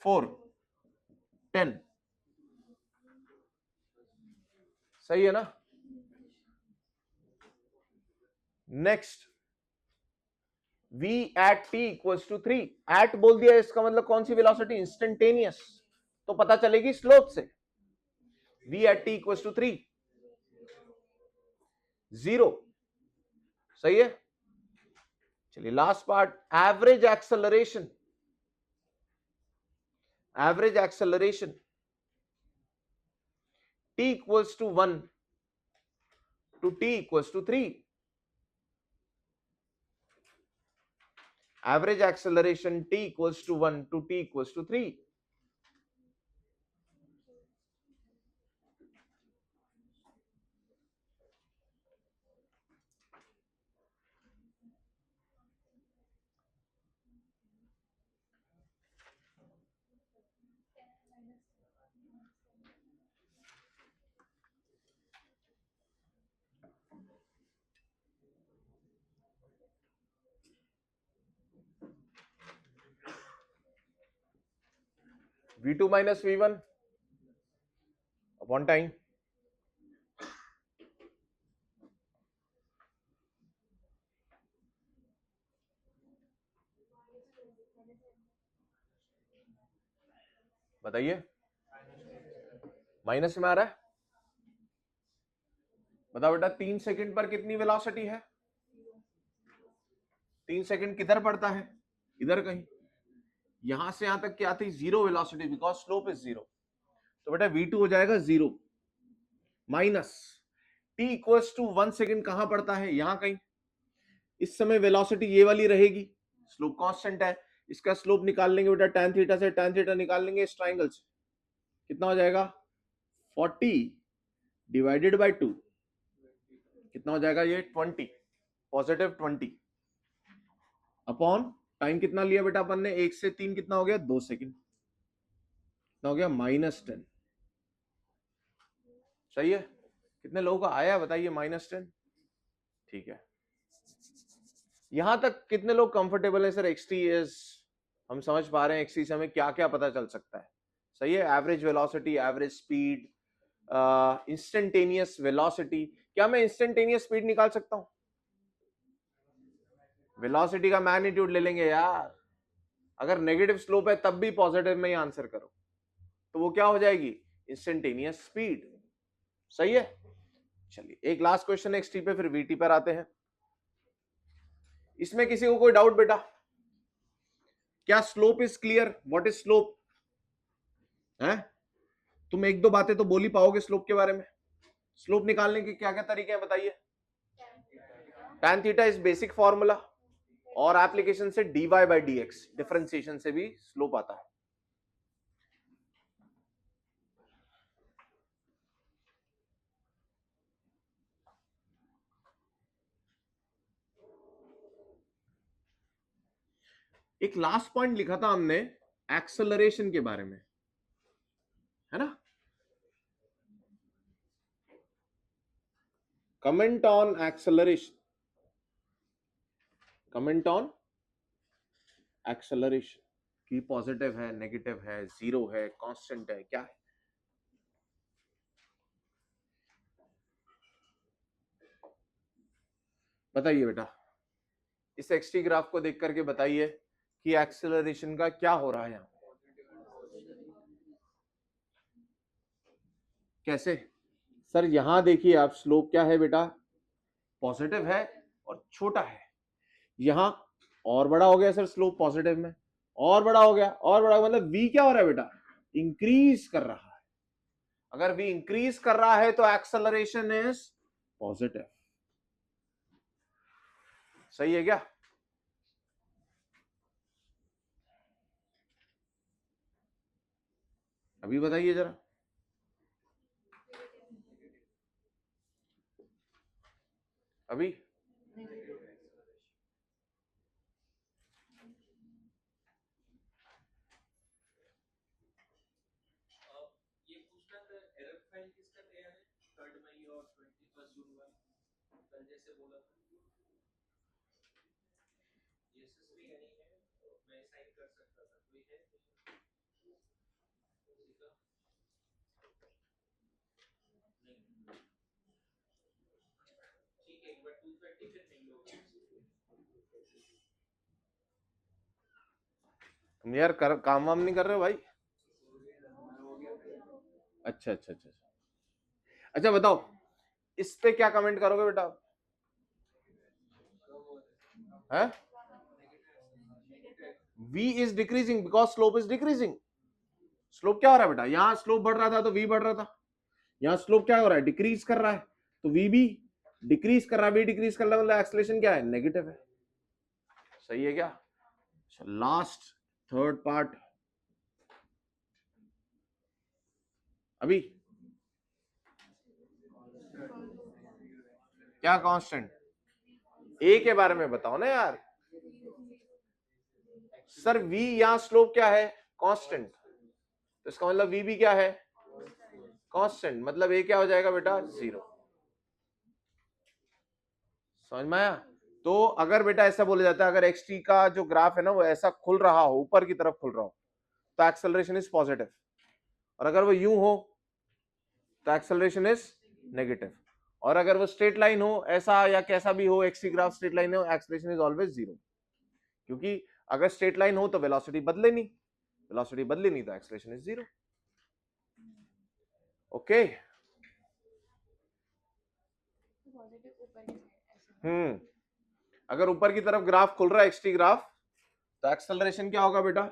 4, 10। सही है ना। Next v at t equals to 3, eight बोल दिया इसका मतलब कौन सी वेलोसिटी, इंस्टेंटेनियस, तो पता चलेगी स्लोप से। v at t equals to 3, 0, सही है। चलिए last part, average acceleration, average acceleration t equals to 1 to t equals to 3, average acceleration t equals to 1 to t equals to 3. v2 minus v1 upon time, बताइए minus में आ रहा है, बताओ बेटा 3 second पर कितनी वेलोसिटी है, 3 सेकंड किधर पड़ता है, इधर कहीं, यहां से यहां तक क्या थी, zero velocity, because slope is zero, तो बेटा v2 हो जाएगा 0 minus t equals to 1 second कहां पड़ता है, यहां कहीं, इस समय वेलोसिटी ये वाली रहेगी, स्लोप कांस्टेंट है, इसका स्लोप निकाल लेंगे बेटा tan थीटा से, tan थीटा निकाल लेंगे इस ट्राइंगल से, कितना हो जाएगा 40 डिवाइडेड बाय 2, कितना हो जाएगा ये 20, पॉजिटिव 20 अपॉन टाइम कितना लिया बेटा अपन ने, 1 से 3 कितना हो गया, 2 सेकंड, कितना हो गया -10, सही है। कितने लोगों का आया बताइए -10, ठीक है। यहां तक कितने लोग कंफर्टेबल है सर, एक्सटी इज, हम समझ पा रहे हैं एक्सटी से हमें क्या क्या पता चल सकता है, सही है, average velocity, average speed, instantaneous velocity, क्या मैं इंस्टेंटेनियस स्पीड निकाल सकता हूं, वेलोसिटी का मैग्नीट्यूड ले लेंगे यार, अगर नेगेटिव स्लोप है तब भी पॉजिटिव में ही आंसर करो, तो वो क्या हो जाएगी, इंस्टेंटेनियस स्पीड, सही है। चलिए एक लास्ट क्वेश्चन एक्सटी पे, फिर वीटी पर आते हैं। इसमें किसी को कोई डाउट बेटा, क्या slope is clear, what is slope है, तुम एक दो बातें तो बोल ही पाओगे स्लोप के बारे में, स्लोप निकालने के क्या क्या तरीके हैं बताइए, tan theta is basic formula, और एप्लीकेशन से dy बाई dx, डिफरेंशिएशन से भी स्लोप आता है। एक लास्ट पॉइंट लिखा था हमने एक्सेलरेशन के बारे में, है ना, comment on acceleration, comment on acceleration, की पॉजिटिव है, नेगेटिव है, जीरो है, कांस्टेंट है, क्या है, बताइए बेटा, इस एक्सटी ग्राफ को देख करके बताइए कि एक्सेलरेशन का क्या हो रहा है यहां, कैसे सर, यहां देखिए आप, स्लोप क्या है बेटा, पॉजिटिव है और छोटा है, यहां और बड़ा हो गया सर स्लोप, पॉजिटिव में और बड़ा हो गया, और बड़ा, मतलब v क्या हो रहा है बेटा, इंक्रीज कर रहा है, अगर v इंक्रीज कर रहा है तो एक्सेलरेशन इज पॉजिटिव, सही है क्या, अभी बताइए जरा, अभी ये पूछना था एरर फाइल किसका तैयार है, 3 मई और 21 जून वाला, कल जैसे बोला था, यशस्वी नहीं है, मैं साइन कर सकता था, कोई है किसी का, नहीं, ठीक है, एक बार 230 फिर नहीं होगा। तुम यार काम वाम नहीं कर रहे हो भाई? अच्छा अच्छा अच्छा अच्छा, बताओ इस पे क्या कमेंट करोगे बेटा? है v is decreasing because slope is decreasing. Slope क्या हो रहा है बेटा? यहाँ स्लोप बढ़ रहा था तो v बढ़ रहा था, यहाँ स्लोप क्या हो रहा है? डिक्रीज कर रहा है, तो v भी डिक्रीज कर रहा है। v डिक्रीज कर रहा है मतलब एक्सेलरेशन क्या है? नेगेटिव है। सही है क्या? लास्ट थर्ड पार्ट अभी क्या कांस्टेंट? ए के बारे में बताओ ना यार। सर v यहां स्लोप क्या है? कांस्टेंट। तो इसका मतलब v भी क्या है? कांस्टेंट। मतलब a क्या हो जाएगा बेटा? 0। समझ में आया? तो अगर बेटा ऐसा बोला जाता है, अगर xt का जो ग्राफ है ना वो ऐसा खुल रहा हो, ऊपर की तरफ खुल रहा हो, तो एक्सेलरेशन इज पॉजिटिव, और अगर वो यूं हो तो एक्सेलरेशन इज नेगेटिव, और अगर वो स्ट्रेट लाइन हो ऐसा या कैसा भी हो, xt ग्राफ स्ट्रेट लाइन हो, एक्सेलरेशन इज ऑलवेज 0। क्योंकि अगर स्ट्रेट लाइन हो तो वेलोसिटी बदले नहीं, वेलोसिटी बदले नहीं तो एक्सेलरेशन इज 0। ओके। अगर ऊपर की तरफ ग्राफ खुल रहा है xt ग्राफ, तो एक्सेलरेशन क्या होगा बेटा?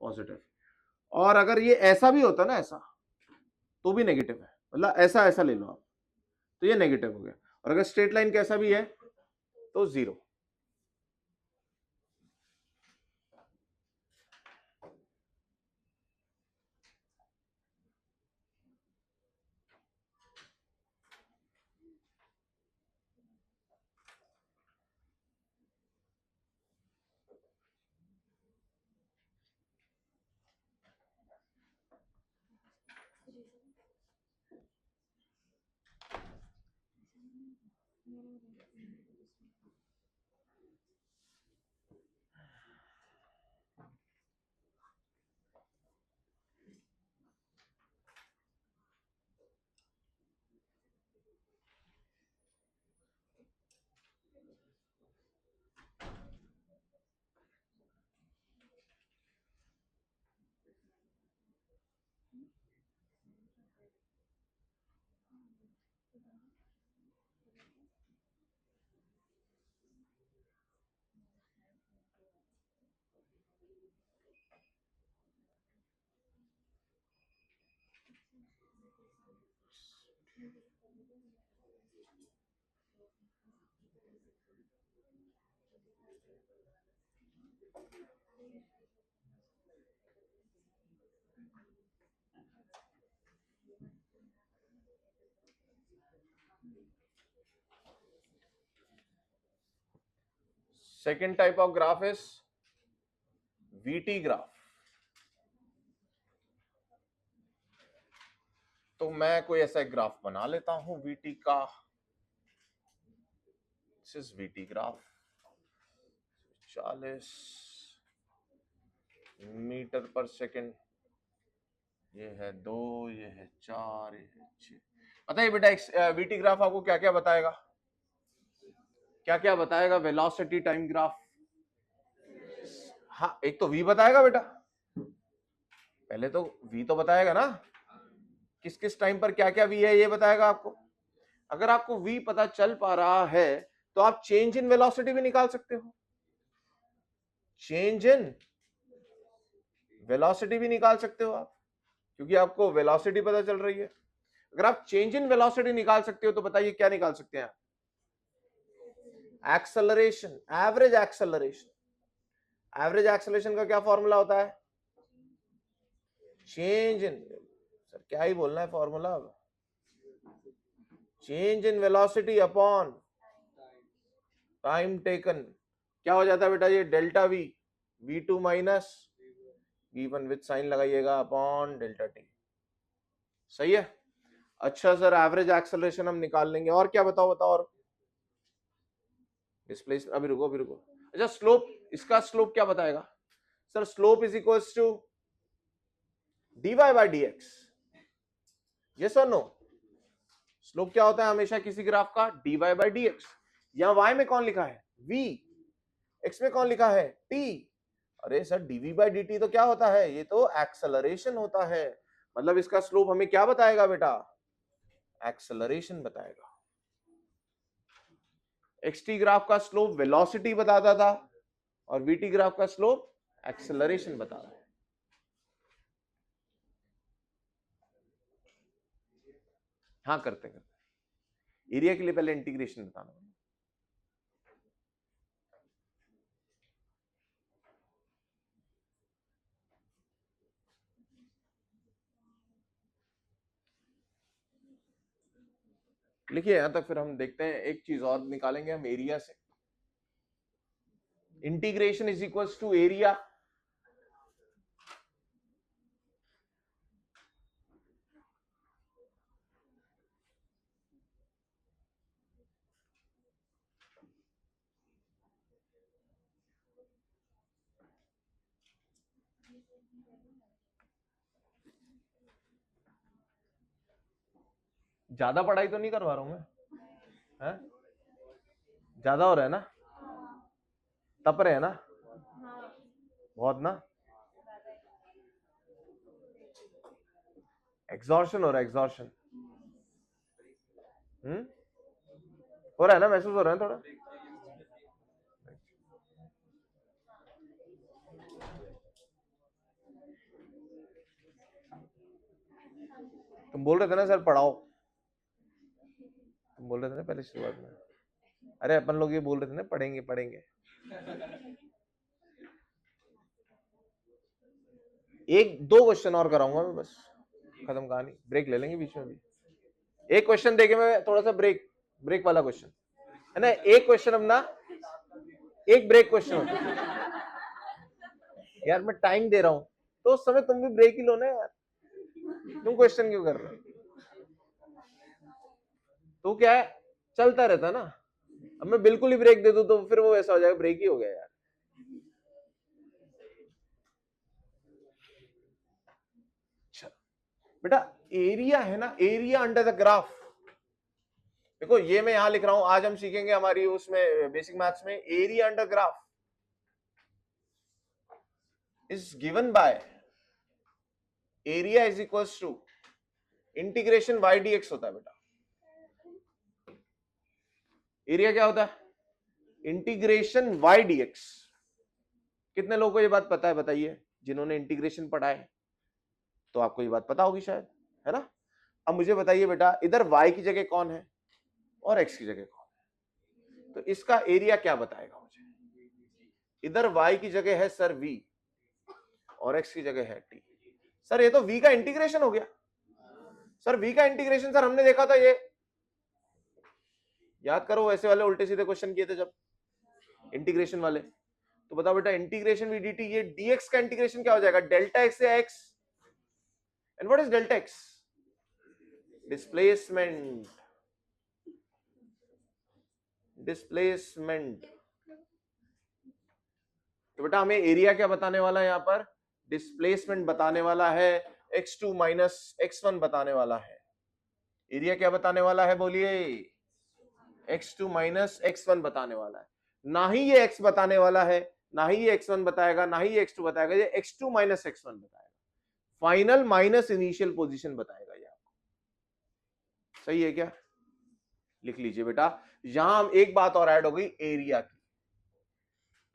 पॉजिटिव। और अगर ये ऐसा भी होता ना, ऐसा, तो भी नेगेटिव है। मतलब ऐसा ऐसा ले लो आप, तो ये नेगेटिव हो गया। और अगर स्ट्रेट लाइन कैसा भी है तो 0। Second type of graph is VT graph. तो मैं कोई ऐसा एक ग्राफ बना लेता हूं वीटी का। This is VT graph. 40 metre पर सेकेंड, ये है 2, ये है 4, ये है 6। बताइए बेटा वीटी ग्राफ आपको क्या क्या बताएगा? क्या क्या बताएगा? Velocity time graph. हाँ, एक तो v बताएगा बेटा, पहले तो v तो बताएगा ना, किस किस टाइम पर क्या क्या v है ये बताएगा आपको। अगर आपको v पता चल पा रहा है तो आप चेंज इन वेलोसिटी भी निकाल सकते हो, चेंज इन वेलोसिटी भी निकाल सकते हो आप, क्योंकि आपको वेलोसिटी पता चल रही है। अगर आप चेंज इन वेलोसिटी निकाल सकते हो तो बताइए क्या निकाल सकते हैं? Acceleration, average acceleration. Average acceleration का क्या फॉर्मूला होता है? चेंज इन, सर क्या ही बोलना है formula, change in velocity upon time taken. क्या हो जाता है बेटा? ये delta v, v2 minus v1 with sign लगाइएगा अपॉन डेल्टा टी। सही है। अच्छा सर, एवरेज एक्सेलरेशन हम निकाल लेंगे, और क्या बताओ बताओ और डिस्प्लेस। अभी रुको अभी रुको। अच्छा स्लोप, इसका स्लोप क्या बताएगा? Sir slope is equals to dy by dx। Yes और नो? स्लोप क्या होता है हमेशा किसी ग्राफ का? dy by dx। यहाँ y में कौन लिखा है v, x में कौन लिखा है t। अरे सर dv बाई dt तो क्या होता है, ये तो एक्सेलरेशन होता है, मतलब इसका स्लोप हमें क्या बताएगा बेटा, एक्सेलरेशन बताएगा। xt ग्राफ का स्लोप वेलोसिटी बताता था और vt ग्राफ का स्लोप एक्सेलरेशन बता रहा है। हाँ करते करते एरिया के लिए पहले इंटीग्रेशन बताना। लिखिए यहां तक, फिर हम देखते हैं एक चीज और निकालेंगे हम एरिया से। Integration is equals to area, ज्यादा पढ़ाई तो नहीं करवा रहा हूं मैं, हैं? ज्यादा हो रहा है ना, तप रहे हैं ना बहुत ना, एग्जॉर्शन हो रहा है, एग्जॉर्शन हो रहा है ना, महसूस हो रहा है थोड़ा। तुम बोल रहे थे ना सर पढ़ाओ, तुम बोल रहे थे ना पहले शुरुआत में, अरे अपन लोग ये बोल रहे थे ना पढ़ेंगे पढ़ेंगे। एक दो क्वेश्चन और कराऊंगा मैं, बस खत्म कहानी, ब्रेक ले लेंगे बीच में भी। एक क्वेश्चन देके मैं थोड़ा सा ब्रेक वाला क्वेश्चन है ना, एक क्वेश्चन अपना, एक ब्रेक क्वेश्चन होता है यार, मैं टाइम दे रहा हूं तो उस समय तुम भी ब्रेक ही लो ना यार, तुम क्वेश्चन क्यों कर रहे हो, तो क्या है चलता रहता ना। अब मैं बिल्कुल ही ब्रेक दे दूं तो फिर वो ऐसा हो जाएगा ब्रेक ही हो गया यार। बेटा एरिया है ना, एरिया अंडर द ग्राफ, देखो ये मैं यहां लिख रहा हूं, आज हम सीखेंगे हमारी उसमें बेसिक मैथ्स में, area under graph is given by area is equals to integration y dx होता है बेटा। एरिया क्या होता है, इंटीग्रेशन y dx। कितने लोगों को ये बात पता है बताइए, जिन्होंने इंटीग्रेशन पढ़ा है तो आपको ये बात पता होगी शायद, है ना। अब मुझे बताइए बेटा, इधर y की जगह कौन है और x की जगह कौन है, तो इसका एरिया क्या बताएगा मुझे। इधर y की जगह है सर v और x की जगह है t। सर ये तो v का इंटीग्रेशन हो गया, सर v का इंटीग्रेशन सर हमने देखा था, ये याद करो ऐसे वाले उल्टे सीधे क्वेश्चन किए थे जब इंटीग्रेशन वाले, तो बताओ बेटा इंटीग्रेशन v dt, ये dx का इंटीग्रेशन क्या हो जाएगा, डेल्टा x या x। And what is delta x, displacement, displacement. तो बेटा हमें एरिया क्या बताने वाला है, यहां पर डिस्प्लेसमेंट बताने वाला है, x2 माइनस x1 बताने वाला है। एरिया क्या बताने वाला है बोलिए, x2 माइनस x1 बताने वाला है। ना ही ये x बताने वाला है, ना ही ये x1 बताएगा, ना ही ये x2 बताएगा, ये x2 माइनस x1 बताएगा, फाइनल माइनस इनिशियल पोजीशन बताएगा ये आपको। सही है क्या, लिख लीजिए बेटा। यहां हम एक बात और ऐड हो गई एरिया की,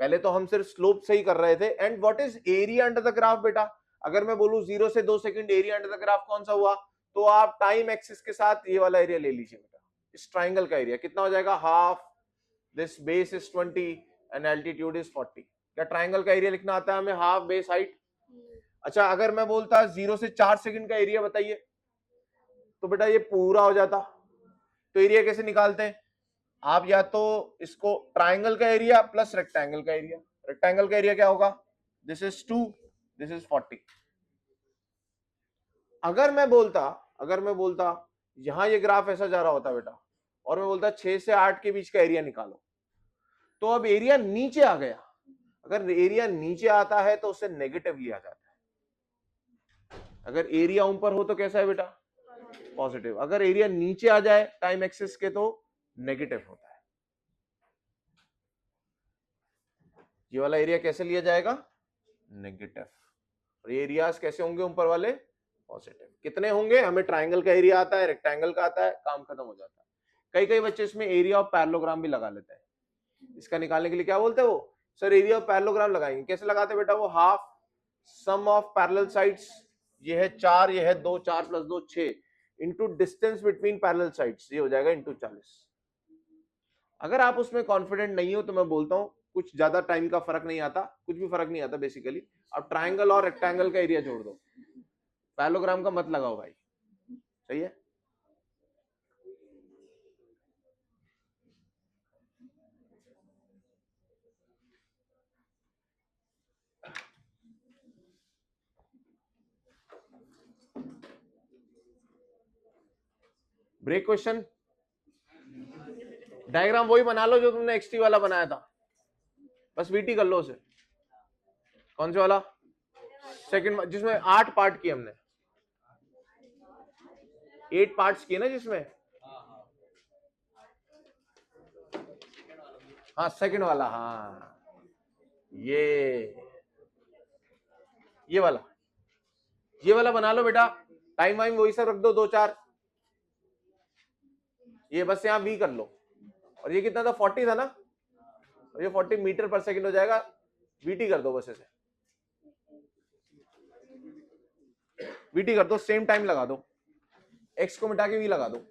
पहले तो हम सिर्फ स्लोप से ही कर रहे थे। And what is area under the graph बेटा, अगर मैं बोलूं 0 से 2 second area under the graph कौन सा हुआ, तो आप टाइम एक्सिस के साथ ये वाला एरिया ले लीजिए बेटा, इस ट्राइंगल का एरिया कितना हो जाएगा, half, this base is 20 and altitude is 40। क्या ट्राइंगल का एरिया लिखना आता है हमें, हाफ बेस हाइट। अच्छा अगर मैं बोलता 0 से 4 सेकंड का एरिया बताइए, तो बेटा ये पूरा हो जाता। तो एरिया कैसे निकालते हैं, आप या तो इसको ट्राइंगल का एरिया प्लस रेक्टेंगल का एरिया, रेक्टेंगल का एरिया क्या होगा, दिस इज 2, दिस इज 40। अगर मैं बोलता यहां ये ग्राफ ऐसा जा रहा होता बेटा, और मैं बोलता 6 से 8 के बीच का एरिया निकालो, तो अब एरिया नीचे आ गया। अगर एरिया नीचे आता है तो उसे नेगेटिव लिया जाता है, अगर एरिया ऊपर हो तो कैसा है बेटा, पॉजिटिव। अगर एरिया नीचे आ जाए टाइम एक्सिस के तो नेगेटिव होता है। ये वाला एरिया कैसे लिया जाएगा, नेगेटिव, और ये एरियाज कैसे होंगे ऊपर वाले, पॉजिटिव। कितने होंगे, हमें ट्राइंगल का एरिया आता है, रेक्टेंगल का आता है, काम खत्म हो जाता है। कई कई बच्चे इसमें एरिया ऑफ पैरेललोग्राम भी लगा लेते हैं। इसका निकालने के लिए क्या बोलते हैं वो, सर एरिया ऑफ पैरेललोग्राम लगाएंगे। कैसे लगाते हैं बेटा, वो half sum of parallel sides, ये है 4, ये है 2, 4 + 2 6, into distance between parallel sides, ये हो जाएगा इंटू 40। अगर आप उसमें कॉन्फिडेंट नहीं हो तो मैं बोलता हूं कुछ ज्यादा टाइम का फर्क नहीं आता, कुछ भी फर्क नहीं आता बेसिकली। अब ट्राइंगल और रेक्टेंगल का एरिया जोड़ दो, पैरेललोग्राम का मत लगाओ भाई, सही है। ब्रेक क्वेश्चन, डायग्राम वही बना लो जो तुमने एक्सटी वाला बनाया था, बस वीटी कर लो उसे। कौन से वाला, सेकंड, जिसमें 8 पार्ट किए हमने, 8 पार्ट्स किए ना जिसमें, हाँ सेकंड वाला, हाँ ये वाला, ये वाला बना लो बेटा। टाइम वाइम वही सब रख दो, 2 4, ये बस यहाँ v कर लो। और ये कितना था, 40 था ना, और ये 40 मीटर पर सेकंड हो जाएगा, vt कर दो बस ऐसे, vt कर दो, सेम टाइम लगा दो, x को मिटा के v लगा दो।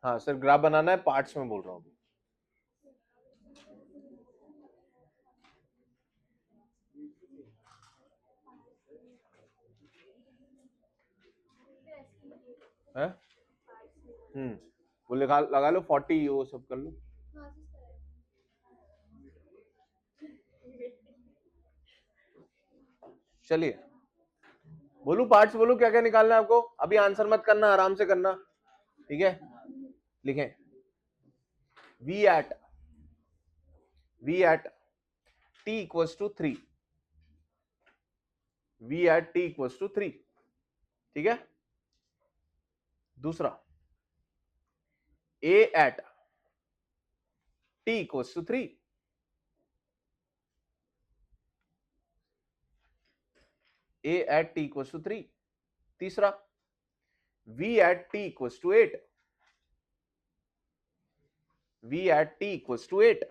हाँ सर ग्राफ बनाना है, पार्ट्स में बोल रहा हूँ। है वो लगा लो 40, वो सब कर लो। चलिए बोलू पार्ट्स, बोलू क्या क्या निकालना है आपको, अभी आंसर मत करना, आराम से करना, ठीक है। लिखें v at t equals to 3, v at t equals to 3, ठीक है। दूसरा a at t equals to 3, a at t equals to 3। तीसरा v at t equals to 8, v at t equals to 8।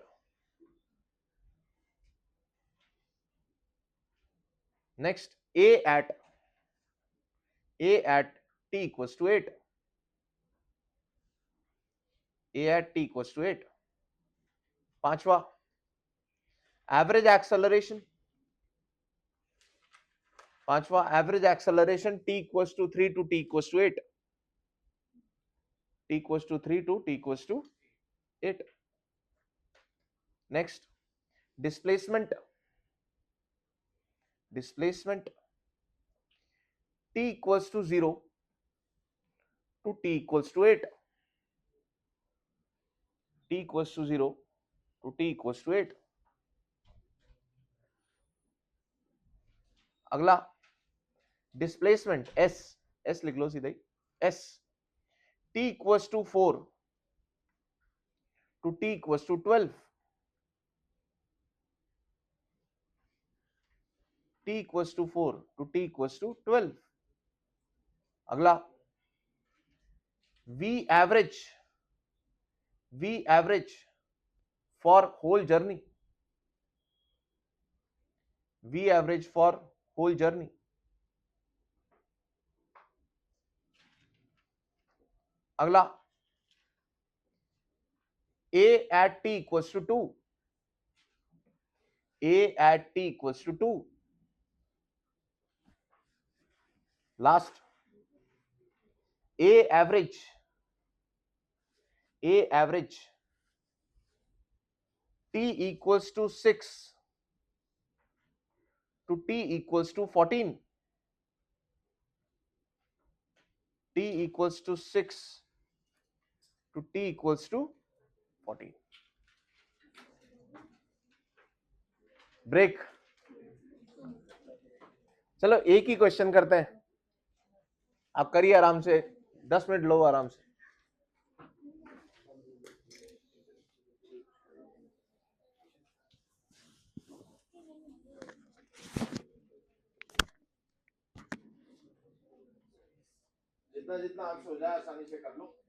Next a at t equals to 8, a at t equals to 8। पांचवा average acceleration, average acceleration t equals to 3 to t equals to 8, t equals to 3 to t equals to 8। Next displacement t equals to 0 to t equals to 8, t equals to 0 to t equals to 8। अगला displacement s लिख लो सीधा ही, s t equals to 4 to t equals to 12, t equals to 4 to t equals to 12। अगला v average for whole journey, V average for whole journey. अगला A at t equals to 2. A at t equals to 2. Last, A average t equals to 6 to t equals to 14. T equals to 6 to t equals to 14. Break. चलो एक ही question करते हैं, आप करिए आराम से, 10 minute low आराम से. जितना जितना आपसे हो जाए आसानी से कर लो.